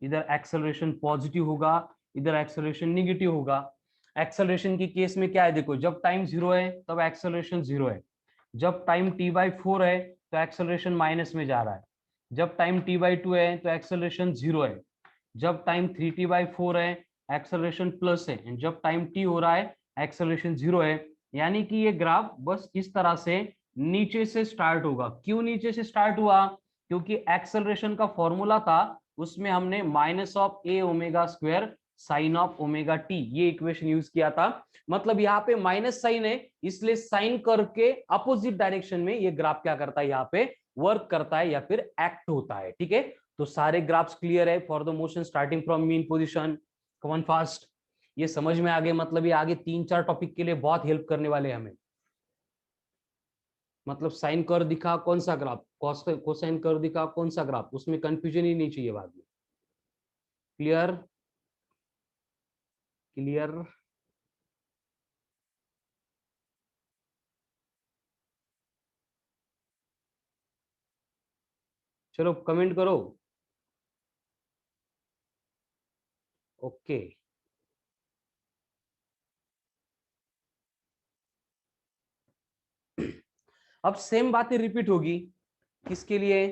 इधर एक्सेलरेशन पॉजिटिव होगा, इधर एक्सेलरेशन निगेटिव होगा। एक्सेलरेशन की केस में क्या है, देखो जब टाइम 0 है तब एक्सेलरेशन 0 है, जब टाइम t/4 है तो एक्सेलरेशन माइनस में जा रहा है, जब टाइम t/2 है तो एक्सेलरेशन 0 है, जब टाइम 3t/4 है एक्सेलरेशन प्लस है, एंड जब टाइम t हो रहा है एक्सेलरेशन 0 है। यानी कि ये ग्राफ बस इस तरह से नीचे से स्टार्ट होगा। क्यों नीचे से स्टार्ट हुआ, क्योंकि एक्सेलरेशन का फॉर्मूला था उसमें हमने minus of a omega square sine of omega T, ये इक्वेशन यूज किया था। मतलब यहाँ पे माइनस साइन है, इसलिए साइन कर्व के अपोजिट डायरेक्शन में ये ग्राफ क्या करता है, यहाँ पे वर्क करता है या फिर एक्ट होता है। ठीक है, तो सारे ग्राफ्स क्लियर है for the motion starting from mean position. Come on fast, ये समझ में आ गए, मतलब ये आगे 3-4 टॉपिक के लिए बहुत हेल्प करने वाले हैं हमें। मतलब साइन कर्व दिखा कौन सा ग्राफ, कोसाइन कर्व दिखा कौन सा ग्राफ, उसमें कंफ्यूजन ही नहीं चाहिए बाद में। क्लियर? क्लियर? चलो कमेंट करो। ओके, अब सेम बातें रिपीट होगी, किसके लिए,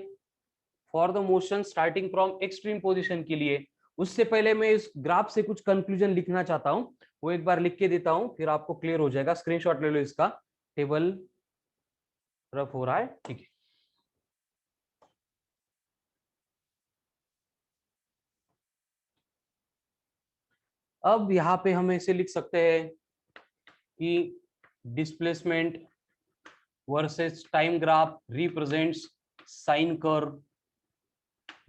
for the motion starting from extreme position के लिए। उससे पहले मैं इस ग्राफ से कुछ कंक्लूजन लिखना चाहता हूं, वो एक बार लिख के देता हूं, फिर आपको क्लियर हो जाएगा। स्क्रीनशॉट ले लो इसका, टेबल रफ हो रहा है। ठीक है, अब यहां पे हम ऐसे लिख सकते हैं कि displacement versus time graph represents sine curve,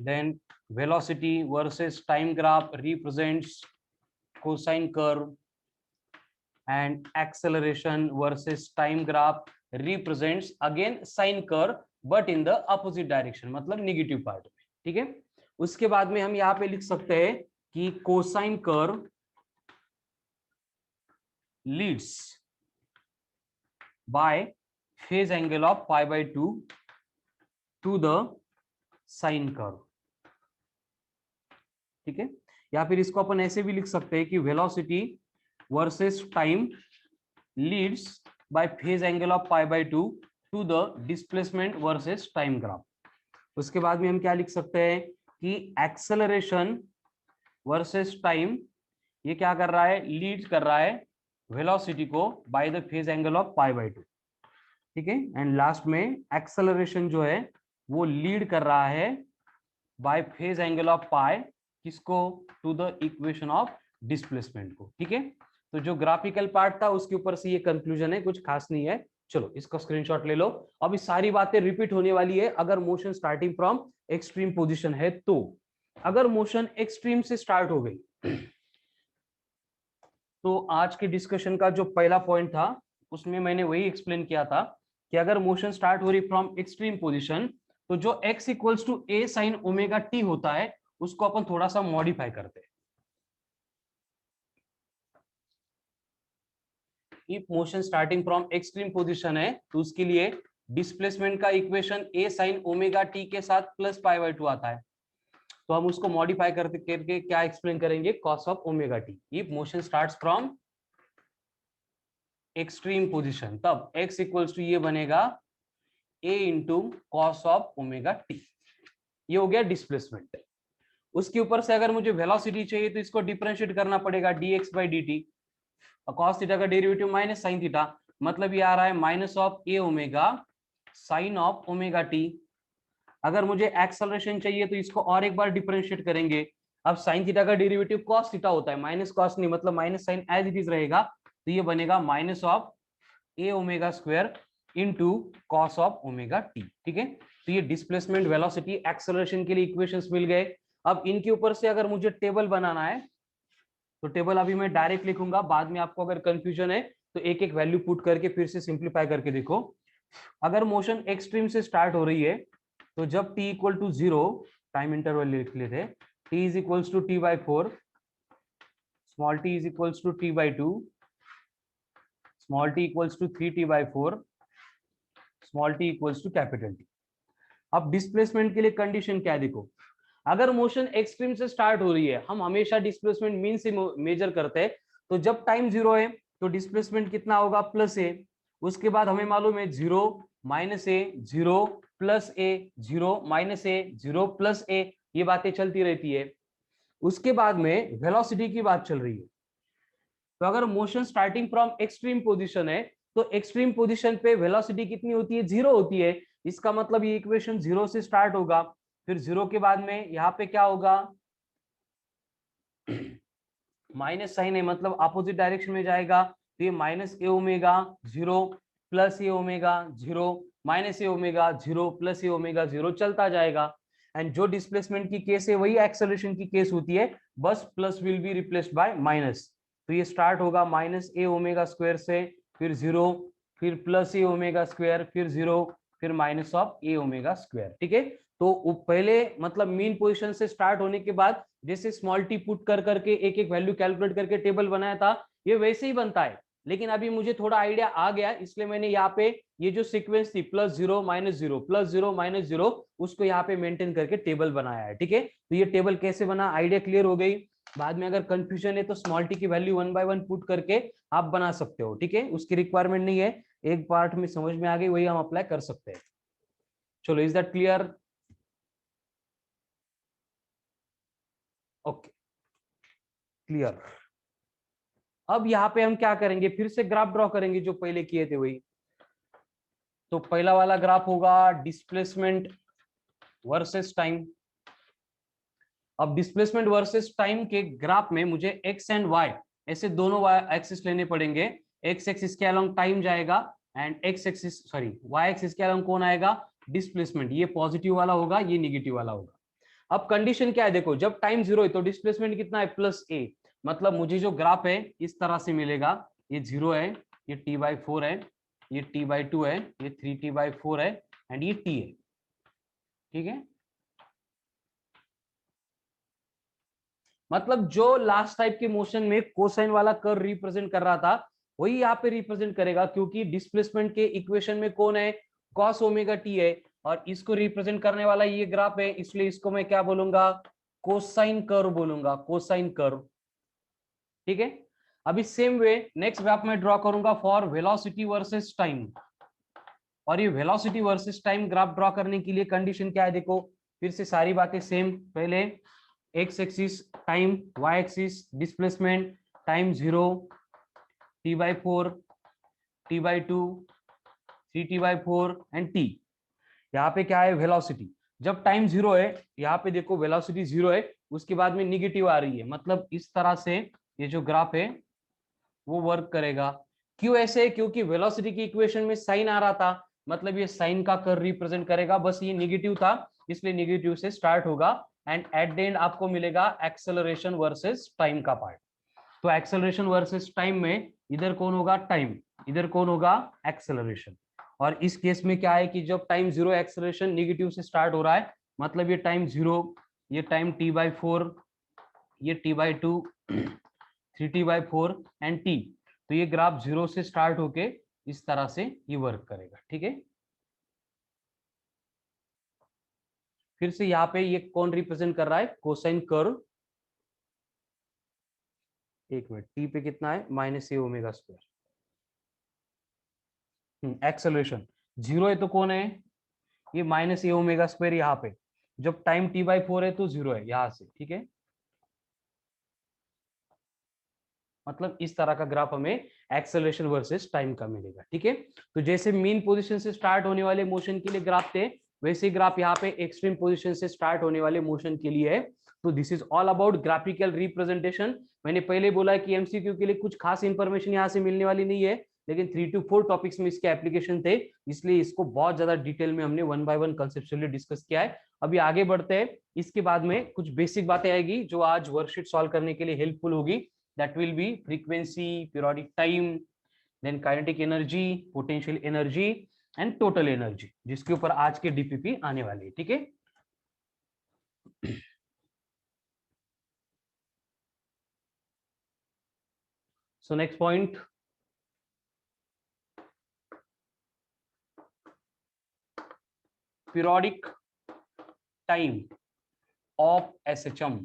then velocity versus time graph represents cosine curve, and acceleration versus time graph represents again sine curve but in the opposite direction, मतलब नेगेटिव पार्ट में। ठीक है, उसके बाद में हम यहाँ पे लिख सकते हैं कि cosine curve leads by phase angle of π/2 to the sine curve. ठीक है, या फिर इसको अपन ऐसे भी लिख सकते हैं कि velocity versus time leads by phase angle of π/2 to the displacement versus time graph. उसके बाद में हम क्या लिख सकते हैं कि एक्सेलरेशन वर्सेस टाइम ये क्या कर रहा है, लीड कर रहा है वेलोसिटी को by the phase angle of π/2, ठीक है। एंड लास्ट में एक्सेलरेशन जो है वो लीड कर रहा है by phase angle of pi, किसको, to the equation of displacement को, ठीक है। तो जो ग्राफिकल पार्ट था उसके ऊपर से ये कंक्लूजन है, कुछ खास नहीं है। चलो इसका स्क्रीनशॉट ले लो। अब ये सारी बातें रिपीट होने वाली है अगर motion starting from extreme position है तो। अगर मोशन एक्सट्रीम से स्टार्ट हो गई तो आज के डिस्कशन का जो पहला पॉइंट था उसमें मैंने वही एक्सप्लेन किया था कि अगर मोशन स्टार्ट हो रही फ्रॉम एक्सट्रीम पोजीशन तो जो x equals to a sine omega t होता है उसको अपन थोड़ा सा मॉडिफाई करते हैं। If motion starting from extreme position है तो उसके लिए डिस्प्लेसमेंट का equation a sine omega t के साथ प्लस π/2 आता है, तो हम उसको मॉडिफाई करके क्या एक्सप्लेन करेंगे, cos of omega T. If motion starts from extreme position तब x इक्वल्स टू ये बनेगा a into cos of omega T, ये हो गया डिस्प्लेसमेंट। उसके ऊपर से अगर मुझे वेलोसिटी चाहिए तो इसको डिफरेंशिएट करना पड़ेगा dx by dt, cos theta का डेरिवेटिव माइनस साइन थीटा, मतलब ये आ रहा है minus of a omega sine of omega t. अगर मुझे एक्सेलरेशन चाहिए तो इसको और एक बार डिफरेंशिएट करेंगे। अब साइन थीटा का डेरिवेटिव कॉस थीटा होता है, माइनस कॉस नहीं, मतलब minus sine as it is रहेगा, तो ये बनेगा minus of a omega square into cos of omega t, ठीक है। तो ये डिस्प्लेसमेंट, वेलोसिटी, एक्सेलरेशन के लिए इक्वेशंस मिल गए। अब इनके ऊपर से अगर मुझे टेबल बनाना है तो टेबल अभी मैं डायरेक्ट लिखूंगा, बाद में आपको अगर कंफ्यूजन है तो एक एक वैल्यू पुट करके फिर से सिंप्लीफाई करके देखो। अगर मोशन एक्सट्रीम से स्टार्ट हो रही है तो जब t equal to 0, time interval लिख लेते, t is equals to t/4, small t is equals to t/2, small t equals to 3t/4, small t equals to capital T। अब डिस्प्लेसमेंट के लिए कंडीशन क्या है, देखो अगर मोशन एक्सट्रीम से स्टार्ट हो रही है, हम हमेशा डिस्प्लेसमेंट मीन से मेजर करते हैं, तो जब टाइम 0 है तो डिस्प्लेसमेंट कितना होगा, प्लस a। उसके बाद हमें मालूम है 0 minus a, 0 plus a, 0 minus a, 0 plus a, ये बातें चलती रहती है। उसके बाद में वेलोसिटी की बात चल रही है, तो अगर motion starting from extreme position है तो एक्सट्रीम पोजीशन पे वेलोसिटी कितनी होती है, 0 होती है। इसका मतलब ये इक्वेशन 0 से स्टार्ट होगा, फिर 0 के बाद में यहाँ पे क्या होगा, माइनस साइन है, मतलब अपोजिट डायरेक्शन में जाएगा, तो ये माइनस ए ओमेगा 0 प्लस ए ओमेगा 0 माइनस ए ओमेगा 0 प्लस ए ओमेगा 0 चलता जाएगा। एंड जो डिस्प्लेसमेंट की केस है वही एक्सेलरेशन की केस होती है, बस plus will be replaced by minus. तो ये स्टार्ट होगा माइनस ए ओमेगा स्क्वायर से, फिर 0, फिर प्लस ए ओमेगा स्क्वायर, फिर 0, फिर minus of a omega square, ठीक है। तो पहले मतलब मीन पोजीशन से स्टार्ट होने के बाद जैसे स्मॉल टी पुट कर करके एक एक वैल्यू कैलकुलेट करके टेबल बनाया था, ये वैसे ही बनता है। लेकिन अभी मुझे थोड़ा आइडिया आ गया, इसलिए मैंने यहाँ पे ये जो सीक्वेंस थी +0 -0 +0 -0 उसको यहाँ पे मेंटेन करके टेबल बनाया है, ठीक है। तो ये टेबल कैसे बना, आइडिया क्लियर हो गई। बाद में अगर कंफ्यूजन है तो स्मॉल टी की वैल्यू 1 बाय 1 पुट करके आप बना सकते हो, ठीक है। उसकी रिक्वायरमेंट नहीं है, एक पार्ट में समझ में आ गई वही हम अप्लाई कर सकते हैं। चलो, is that clear? Okay, clear. अब यहाँ पे हम क्या करेंगे, फिर से ग्राफ ड्रॉ करेंगे जो पहले किए थे वही। तो पहला वाला ग्राफ होगा डिस्प्लेसमेंट वर्सेस टाइम। अब डिस्प्लेसमेंट वर्सेस टाइम के ग्राफ में मुझे एक्स एंड वाई ऐसे दोनों एक्सिस लेने पड़ेंगे। एक्स एक्सिस के अलोंग टाइम जाएगा and x axis sorry y axis के अलोंग कौन आएगा, डिस्प्लेसमेंट। ये पॉजिटिव वाला होगा, ये निगेटिव वाला होगा। अब कंडीशन क्या है, देखो जब टाइम 0 है तो डिस्प्लेसमेंट कितना है, +a। मतलब मुझे जो ग्राफ है इस तरह से मिलेगा, ये 0 है, ये t/4 है, ये t/2 है, ये 3t/4 है एंड ये t है, ठीक है। मतलब जो लास्ट टाइप के मोशन में कोसाइन वाला कर्व रिप्रेजेंट कर रहा था वही यहाँ पे रिप्रेजेंट करेगा, क्योंकि डिस्प्लेसमेंट के इक्वेशन में कौन है, cos ओमेगा t है, और इसको रिप्रेजेंट करने वाला ये ग्राफ है, इसलिए इसको मैं क्या बोलूंगा, कोसाइन कर्व बोलूंगा, कोसाइन कर्व, ठीक है। अभी सेम वे नेक्स्ट ग्राफ में ड्रॉ करूंगा फॉर वेलोसिटी वर्सेस टाइम। और ये velocity versus time graph draw करने के लिए कंडीशन क्या है, देखो फिर से सारी बातें सेम। पहले x axis time, y axis displacement, time 0, t/4, t/2, 3t/4 and t। यहाँ पे क्या है, वेलोसिटी। जब टाइम 0 है, यहाँ पे देखो वेलोसिटी 0 है, उसके बाद में निगेटिव आ रही है, मतलब इस तरह से ये जो ग्राफ है वो वर्क करेगा। क्यों ऐसे? क्योंकि वेलोसिटी की इक्वेशन में साइन आ रहा था, मतलब ये साइन का कर्व रिप्रेजेंट करेगा, बस ये नेगेटिव था इसलिए नेगेटिव से स्टार्ट होगा एंड एट द एंड आपको मिलेगा एक्सेलरेशन वर्सेस टाइम का पार्ट। तो एक्सेलरेशन वर्सेस टाइम में इधर कौन होगा, टाइम, इधर कौन होगा, एक्सेलरेशन। और इस केस में क्या है कि जब टाइम 0 एक्सेलरेशन नेगेटिव से स्टार्ट हो रहा है, मतलब ये टाइम 0, ये टाइम t/4, ये t/2, 3t/4 एंड t। तो ये ग्राफ 0 से स्टार्ट होके इस तरह से ये वर्क करेगा, ठीक है। फिर से यहाँ पे ये कौन रिप्रेजेंट कर रहा है, कोसाइन कर्व। एक मिनट, टी पे कितना है, -a⍵²। एक्सेलरेशन 0 है तो कौन है, ये -a⍵²। यहाँ पे जब टाइम t/4 है तो 0 है यहाँ से, ठीक है। मतलब इस तरह का ग्राफ हमें एक्सेलरेशन वर्सेस टाइम का मिलेगा, ठीक है। तो जैसे मीन पोजीशन से स्टार्ट होने वाले मोशन के लिए ग्राफ थे, वैसे ग्राफ यहाँ पे एक्सट्रीम पोजीशन से स्टार्ट होने वाले मोशन के लिए है। तो this is all about graphical representation. मैंने पहले बोला कि एमसीक्यू के लिए कुछ खास इंफॉर्मेशन यहाँ से मिलने वाली नहीं है, लेकिन 3 to 4 टॉपिक्स में इसके एप्लीकेशन थे, इसलिए इसको बहुत ज्यादा डिटेल में हमने 1 by 1 कंसेप्चुअली डिस्कस किया है। अभी आगे बढ़ते हैं, इसके बाद में कुछ बेसिक बातें आएगी जो आज वर्कशीट सॉल्व करने के लिए हेल्पफुल होगी। That will be frequency, periodic time, then kinetic energy, potential energy and total energy, जिसके ऊपर आज के डीपीपी आने वाले हैं, ठीक है। So next point, periodic time of SHM,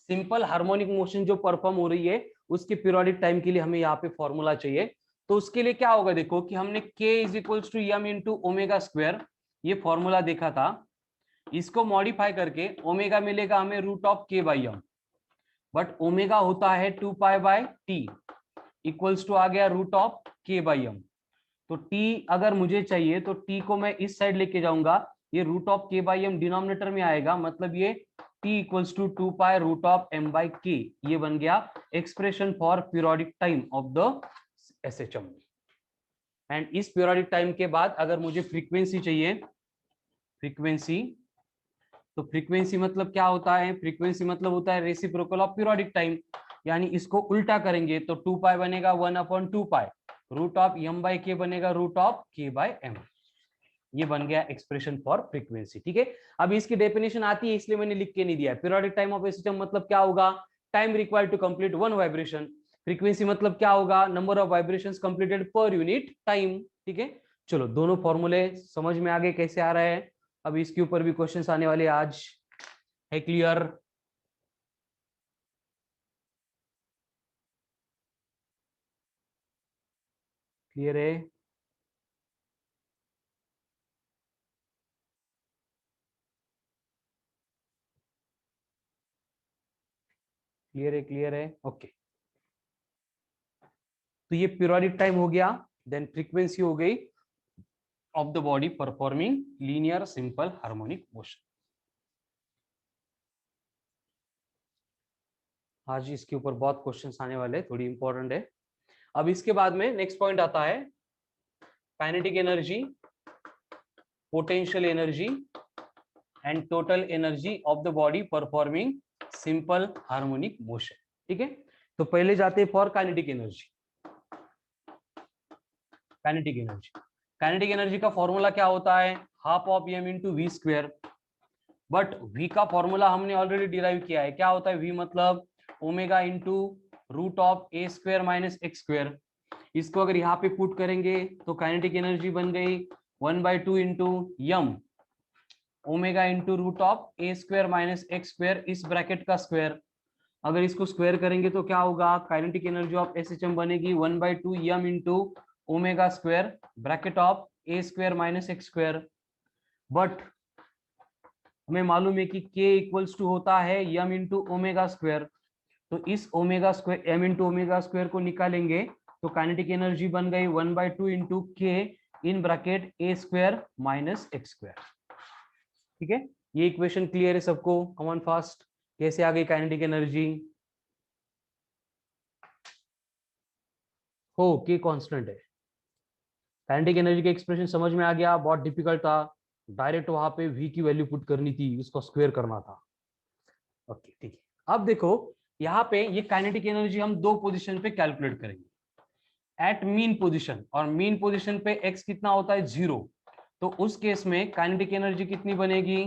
simple harmonic motion जो परफॉर्म हो रही है उसके पीरियोडिक टाइम के लिए हमें यहाँ पे फॉर्मूला चाहिए। तो उसके लिए क्या होगा, देखो कि हमने k = m/ω², ये फॉर्मूला देखा था, इसको मॉडिफाई करके ओमेगा मिलेगा हमें √k/m, बट ओमेगा होता है 2π/t इक्वल्स टू आ गया √k/m। तो t अगर मुझे चाहिए तो t को मैं इस साइड लेके जाऊंगा, ये √k/m डिनोमिनेटर में आएगा, मतलब ये t इक्वल्स टू 2π√m/k, ये बन गया expression for periodic time of the SHM। And इस पीरियोडिक टाइम के बाद अगर मुझे फ्रीक्वेंसी चाहिए, फ्रीक्वेंसी, तो फ्रीक्वेंसी मतलब क्या होता है, फ्रीक्वेंसी मतलब होता है रेसिप्रोकल ऑफ पीरियोडिक टाइम, यानी इसको उल्टा करेंगे तो 2π बनेगा 1/2π, √m/k बनेगा √k/m। ये बन गया एक्सप्रेशन फॉर फ्रीक्वेंसी, ठीक है। अब इसकी डेफिनेशन आती है इसलिए मैंने लिख के नहीं दिया। पीरियोडिक टाइम ऑफ सिस्टम मतलब क्या होगा, time required to complete one vibration. Frequency मतलब क्या होगा, number of vibrations completed per unit time, ठीक है। चलो दोनों फॉर्मूले समझ में आ गए कैसे आ रहे हैं। अब इसके ऊपर भी क्वेश्चंस आने वाले आज, है क्लियर? क्लियर है? क्लियर है? क्लियर है, ओके। तो ये पीरियोडिक टाइम हो गया, देन फ्रीक्वेंसी हो गई of the body performing linear simple harmonic motion. आज इसके ऊपर बहुत क्वेश्चंस आने वाले, थोड़ी इंपॉर्टेंट है। अब इसके बाद में नेक्स्ट पॉइंट आता है kinetic energy, potential energy and total energy of the body performing simple harmonic motion, ठीक है। तो पहले जाते हैं for kinetic energy. Kinetic energy, kinetic energy का फॉर्मूला क्या होता है, half of m into v square. But v का फॉर्मूला हमने ऑलरेडी डिराइव किया है, क्या होता है v मतलब ओमेगा इंटू √a² - x²। इसको अगर यहाँ पे पुट करेंगे तो काइनेटिक एनर्जी बन गई 1/2 इंटू यम ओमेगा इंटू √a² - x², इस ब्रैकेट का स्क्वायर। अगर इसको स्क्वायर करेंगे तो क्या होगा, काइनेटिक एनर्जी ऑफ SHM बनेगी 1/2 m into ω² bracket of a² - x²। But हमें मालूम है कि k इक्वल्स टू होता है यम इंटू ω², तो इस omega square m into omega square को निकालेंगे तो काइनेटिक एनर्जी बन गई 1/2 इंटू के in bracket A square minus x square. ठीक है, ये इक्वेशन क्लियर है सबको? कमन फास्ट, कैसे आ गई काइनेटिक एनर्जी? हो के कांस्टेंट है। काइनेटिक एनर्जी का एक्सप्रेशन समझ में आ गया? बहुत डिफिकल्ट था, डायरेक्ट वहां पे v की वैल्यू पुट करनी थी, उसको स्क्वायर करना था। ओके ठीक है, अब देखो यहाँ पे ये काइनेटिक एनर्जी हम दो पोजीशन पे कैलकुलेट करेंगे, एट मीन पोजीशन, और मीन पोजीशन पे x कितना होता है 0। तो उस केस में काइनेटिक एनर्जी कितनी बनेगी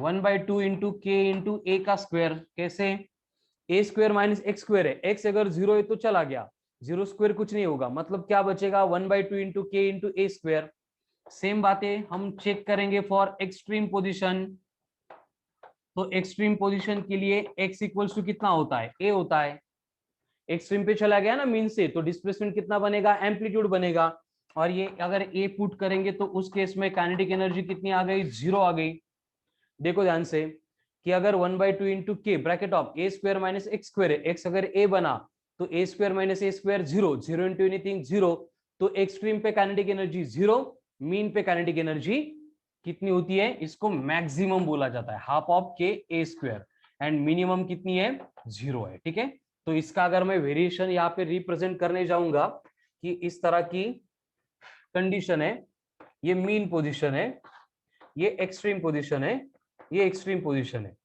1/2 इंटू के इंटू ए का स्क्वायर। कैसे? ए स्क्वायर माइनस एक्स स्क्वायर है, एक्स अगर 0 है तो चला गया, 0 स्क्वायर कुछ नहीं होगा, मतलब क्या बचेगा 1/2 इंटू के इंटू ए स्क्वायर। सेम बातें हम चेक करेंगे फॉर एक्सट्रीम पोजीशन। तो एक्सट्रीम पोजीशन के लिए x इक्वल्स टू कितना होता है a होता है, एक्सट्रीम पे चला गया ना मीन से, तो डिस्प्लेसमेंट कितना बनेगा एम्पलीट्यूड बनेगा। और ये अगर a पुट करेंगे तो उस केस में काइनेटिक एनर्जी कितनी आ गई 0 आ गई। देखो ध्यान से कि अगर 1/2 इंटू के bracket of a square minus x square है, x अगर a बना तो ए स्क्वायर माइनस ए स्क्वायर 0, 0 इंटू एनीथिंग 0, तो एक्सट्रीम पे काइनेटिक एनर्जी 0, मीन पे काइनेटिक एनर्जी कितनी होती है, इसको मैक्सिमम बोला जाता है, हाफ ऑफ के ए स्क्वायर, एंड मिनिमम कितनी है 0 है। ठीक है, तो इसका अगर मैं वेरिएशन यहाँ पे रिप्रेजेंट करने जाऊंगा कि इस तरह की कंडीशन है, ये मीन पोजीशन है, ये एक्सट्रीम पोजीशन है, ये एक्सट्रीम पोजीशन है,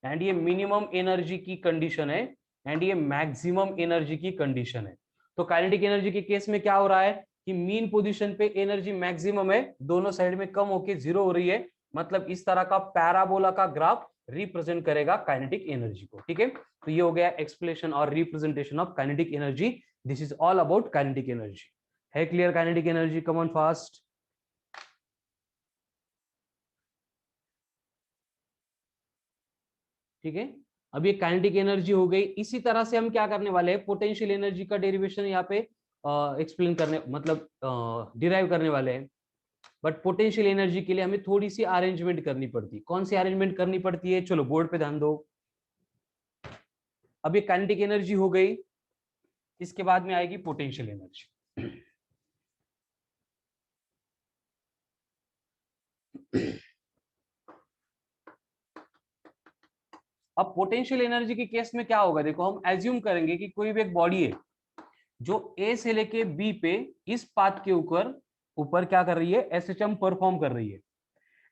एंड ये मिनिमम एनर्जी की कंडीशन है, एंड ये मैक्सिमम एनर्जी की कंडीशन है। तो काइनेटिक एनर्जी के केस में क्या हो रहा है कि मीन पोजीशन पे एनर्जी मैक्सिमम है, दोनों साइड में कम होके 0 हो रही है, मतलब इस तरह का पैराबोला का ग्राफ रिप्रेजेंट करेगा काइनेटिक एनर्जी को। ठीक है, तो ये हो गया एक्सप्लेनेशन और representation of kinetic energy. This is all about kinetic energy. है clear kinetic energy? Come on fast. ठीक है, अब ये काइनेटिक एनर्जी हो गई। इसी तरह से हम क्या करने वाले हैं, पोटेंशियल एनर्जी का डेरिवेशन यहाँ पे एक्सप्लेन करने, मतलब डिराइव करने वाले हैं। बट पोटेंशियल एनर्जी के लिए हमें थोड़ी सी अरेंजमेंट करनी पड़ती है। कौन सी अरेंजमेंट करनी पड़ती है, चलो बोर्ड पे ध्यान दो। अब ये काइनेटिक एनर्जी हो गई, इसके बाद में आएगी पोटेंशियल एनर्जी। अब पोटेंशियल एनर्जी के केस में क्या होगा, देखो हम एज्यूम करेंगे कि कोई भी एक बॉडी है जो ए से लेके बी पे इस पाथ के ऊपर ऊपर क्या कर रही है, एसएचएम परफॉर्म कर रही है।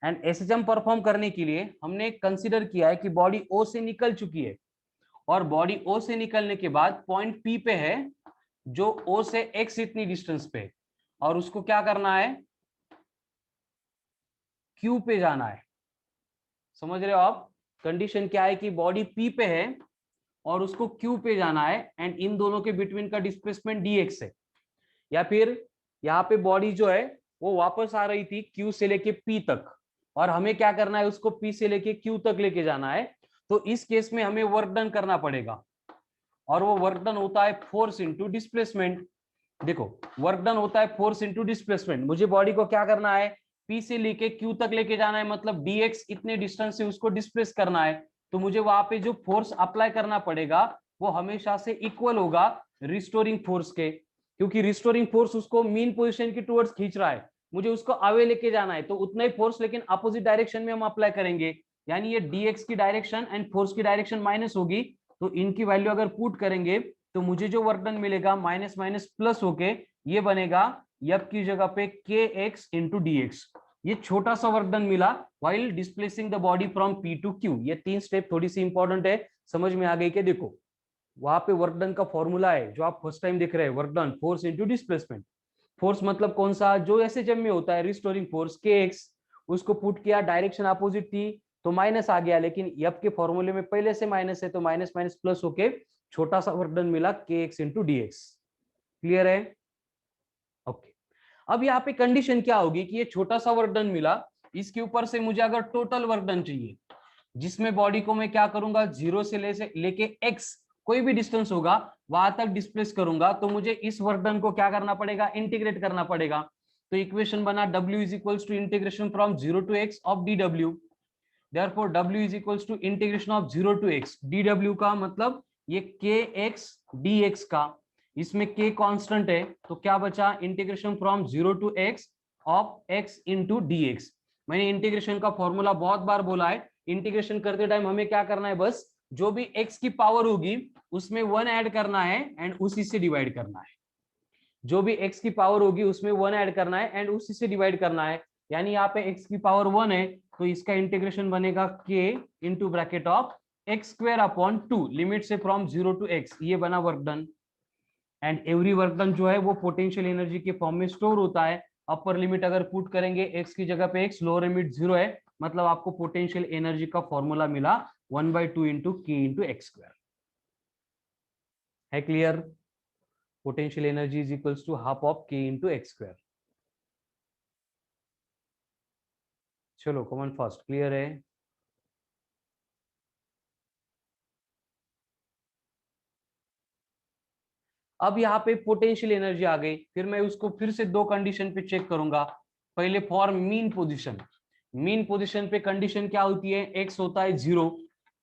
एंड एसएचएम परफॉर्म करने के लिए हमने कंसीडर किया है कि बॉडी ओ से निकल चुकी है, और बॉडी ओ से निकलने के बाद पॉइंट पी पे है जो ओ से एक्स इतनी डिस्टेंस पे, और उसको क्या करना है क्यू पे जाना है। समझ रहे हो आप? कंडीशन क्या है कि बॉडी पी पे है और उसको क्यू पे जाना है, एंड इन दोनों के बिटवीन का डिस्प्लेसमेंट dx है। या फिर यहाँ पे बॉडी जो है वो वापस आ रही थी क्यू से लेके पी तक, और हमें क्या करना है उसको पी से लेके क्यू तक लेके जाना है। तो इस केस में हमें वर्क डन करना पड़ेगा, और वो वर्क डन होता है फोर्स इंटू डिस्प्लेसमेंट। देखो वर्क डन होता है फोर्स इंटू डिस्प्लेसमेंट। मुझे बॉडी को क्या करना है, पी से लेके क्यू तक लेके जाना है, मतलब dx इतने डिस्टेंस से उसको डिस्प्लेस करना है। तो मुझे वहां पे जो फोर्स अप्लाई करना पड़ेगा वो हमेशा से इक्वल होगा रिस्टोरिंग फोर्स के, क्योंकि रिस्टोरिंग फोर्स उसको मीन पोजीशन की टुवर्ड्स खींच रहा है, मुझे उसको अवे लेके जाना है, तो उतना ही फोर्स लेकिन अपोजिट डायरेक्शन में हम अप्लाई करेंगे। यानी ये dx की डायरेक्शन एंड फोर्स की डायरेक्शन माइनस होगी, तो इनकी वैल्यू अगर पुट करेंगे तो मुझे जो वर्क डन मिलेगा माइनस माइनस प्लस होके ये बनेगा यब की जगह पे के एक्स इंटू डी एक्स। ये छोटा सा वर्क डन मिला while displacing the body from P to Q. ये 3 स्टेप थोड़ी सी इंपॉर्टेंट है, समझ में आ गई क्या? देखो वहां पे वर्क डन का फॉर्मूला है जो आप फर्स्ट टाइम देख रहे हैं, work done force into displacement. Force मतलब कौन सा, जो एसएचएम में होता है रिस्टोरिंग फोर्स के एक्स, उसको पुट किया, डायरेक्शन अपोजिट थी तो माइनस आ गया, लेकिन यब के फॉर्मूले में पहले से माइनस है तो माइनस माइनस प्लस होके छोटा सा वर्क डन मिला के x into d x. Clear है? ओके, अब यहाँ पे कंडीशन क्या होगी कि ये छोटा सा वर्क डन मिला, इसके ऊपर से मुझे अगर टोटल वर्क डन चाहिए जिसमें बॉडी को मैं क्या करूंगा जीरो से लेके एक्स कोई भी डिस्टेंस होगा वहां तक डिस्प्लेस करूंगा, तो मुझे इस वर्क डन को क्या करना पड़ेगा, इंटीग्रेट करना पड़ेगा। तो इक्वेशन बना W is equals to integration from 0 to x of dw। Therefore W is equals to integration of 0 to x dw का मतलब ये के एक्स डी एक्स का, इसमें के कांस्टेंट है तो क्या बचा, integration from 0 to x of x into d x. मैंने इंटीग्रेशन का फॉर्मूला बहुत बार बोला है, इंटीग्रेशन करते टाइम हमें क्या करना है, बस जो भी एक्स की पावर होगी उसमें 1 ऐड करना है एंड उसी से डिवाइड करना है। जो भी एक्स की पावर होगी उसमें 1 ऐड करना है एंड उसी से डिवाइड करना है। यानी यहाँ पे एक्स की पावर 1 है तो इसका इंटीग्रेशन बनेगा के into bracket of x square upon 2 limit से फ्रॉम 0 टू एक्स, ये बना work done. And every work done जो है वो पोटेंशियल एनर्जी के फॉर्म में स्टोर होता है। अपर लिमिट अगर पुट करेंगे एक्स की जगह पे एक्स, लोअर लिमिट 0 है, मतलब आपको पोटेंशियल एनर्जी का फॉर्मूला मिला 1/2 into k into x square. है clear? potential energy is equals to half of k into x square। चलो कॉमन फर्स्ट क्लियर है? अब यहाँ पे पोटेंशियल एनर्जी आ गई, फिर मैं उसको फिर से दो कंडीशन पे चेक करूंगा। पहले for mean position, mean position पे कंडीशन क्या होती है, x होता है 0,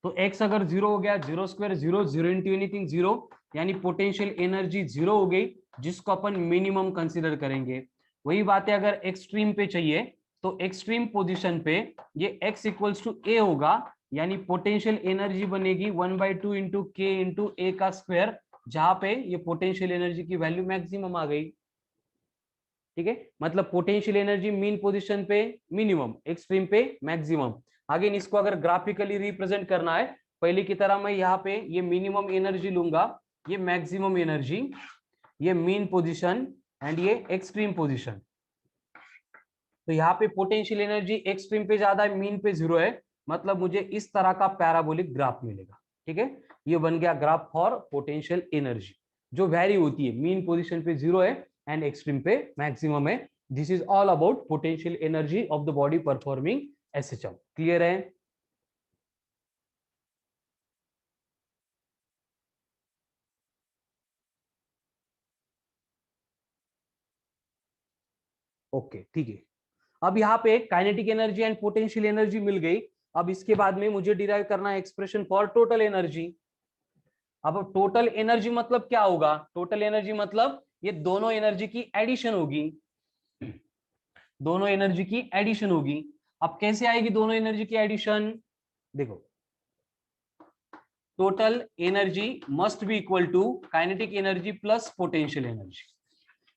तो x अगर 0 हो गया, 0 स्क्वायर 0, 0 इंटू एनीथिंग 0, यानी पोटेंशियल एनर्जी 0 हो गई, जिसको अपन मिनिमम कंसीडर करेंगे। वही बात है अगर एक्सट्रीम पे चाहिए तो एक्सट्रीम पोजीशन पे ये x इक्वल्स टू a होगा, यानी पोटेंशियल एनर्जी बनेगी 1/2 इंटू के इंटू ए का स्क्वायर, जहां पे ये पोटेंशियल एनर्जी की वैल्यू मैक्सिमम आ गई। ठीक है, मतलब पोटेंशियल एनर्जी मीन पोजीशन पे मिनिमम, एक्सट्रीम पे मैक्सिमम। अगेन इसको अगर ग्राफिकली रिप्रेजेंट करना है पहले की तरह, मैं यहाँ पे ये मिनिमम एनर्जी लूंगा, ये मैक्सिमम एनर्जी, ये मीन पोजीशन एंड ये एक्सट्रीम पोजीशन। तो यहाँ पे पोटेंशियल एनर्जी एक्सट्रीम पे ज्यादा है, मीन पे 0 है, मतलब मुझे इस तरह का पैराबोलिक ग्राफ मिलेगा। ठीक है, ये बन गया ग्राफ फॉर पोटेंशियल एनर्जी, जो वैरी होती है, मीन पोजीशन पे 0 है एंड एक्सट्रीम पे मैक्सिमम है। This is all about potential energy of the body performing SHM. Clear है? ओके ठीक है। अब यहाँ पे kinetic energy and potential energy मिल गई। अब इसके बाद में मुझे डिराइव करना है एक्सप्रेशन फॉर टोटल एनर्जी। अब टोटल एनर्जी मतलब क्या होगा, टोटल एनर्जी मतलब ये दोनों एनर्जी की एडिशन होगी, दोनों एनर्जी की एडिशन होगी। अब कैसे आएगी दोनों एनर्जी की एडिशन, देखो, total energy must be equal to kinetic energy plus potential energy.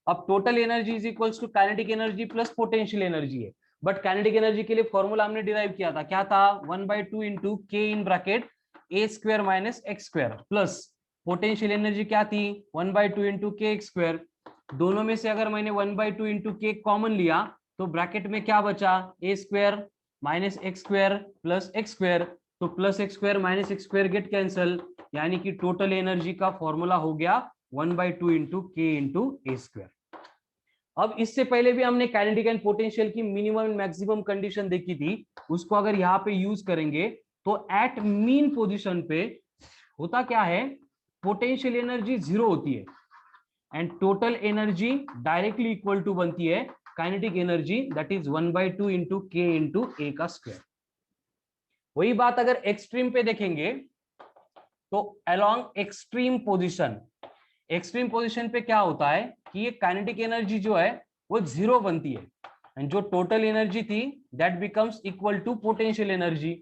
अब total energy is equals to kinetic energy plus potential energy है, बट काइनेटिक एनर्जी के लिए फॉर्मूला हमने डिराइव किया था, क्या था, 1/2 इंटू के in bracket A square minus x square, plus potential energy क्या थी, 1/2 इंटू के एक्स स्क्वायर। दोनों में से अगर मैंने 1/2 इंटू के कॉमन लिया तो ब्रैकेट में क्या बचा, a square minus x square plus x square, तो plus x square minus x square get cancel, यानी कि टोटल एनर्जी का फॉर्मूला हो गया 1/2 इंटू के इंटू ए स्क्वायर। अब इससे पहले भी हमने काइनेटिक एंड पोटेंशियल की मिनिमम एंड मैक्सिमम कंडीशन देखी थी, उसको अगर यहाँ पे यूज करेंगे तो एट मीन पोजीशन पे होता क्या है, पोटेंशियल एनर्जी 0 होती है and total energy directly equal to बनती है kinetic energy, that is 1/2 into k into a का स्क्वायर। वही बात अगर एक्सट्रीम पे देखेंगे तो along extreme position, extreme position पे क्या होता है कि ये काइनेटिक एनर्जी जो है वो 0 बनती है एंड जो टोटल एनर्जी थी that becomes equal to potential energy.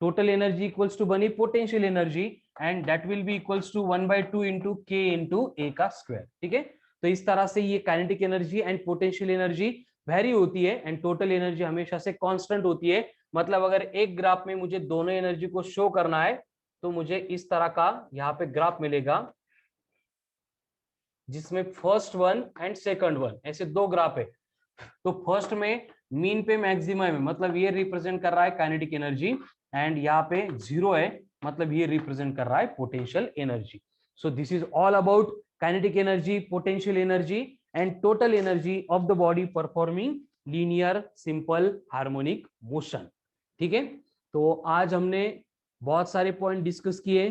Total energy equals to बनी potential energy and that will be equals to 1/2 into k into a का स्क्वायर। ठीक है, तो इस तरह से ये kinetic energy and potential energy vary होती है एंड टोटल एनर्जी हमेशा से कांस्टेंट होती है। मतलब अगर एक ग्राफ में मुझे दोनों एनर्जी को शो करना है तो मुझे इस तरह का यहाँ पे ग्राफ मिलेगा, जिसमें first one and second one ऐसे दो ग्राफ है। तो फर्स्ट में मीन पे मैक्सिमम है, मतलब ये रिप्रेजेंट कर रहा है काइनेटिक एनर्जी, एंड यहाँ पे 0 है, मतलब ये रिप्रेजेंट कर रहा है potential energy. So this is all about kinetic energy, potential energy and total energy of the body performing linear simple harmonic motion. ठीक है, तो आज हमने बहुत सारे पॉइंट डिस्कस किए।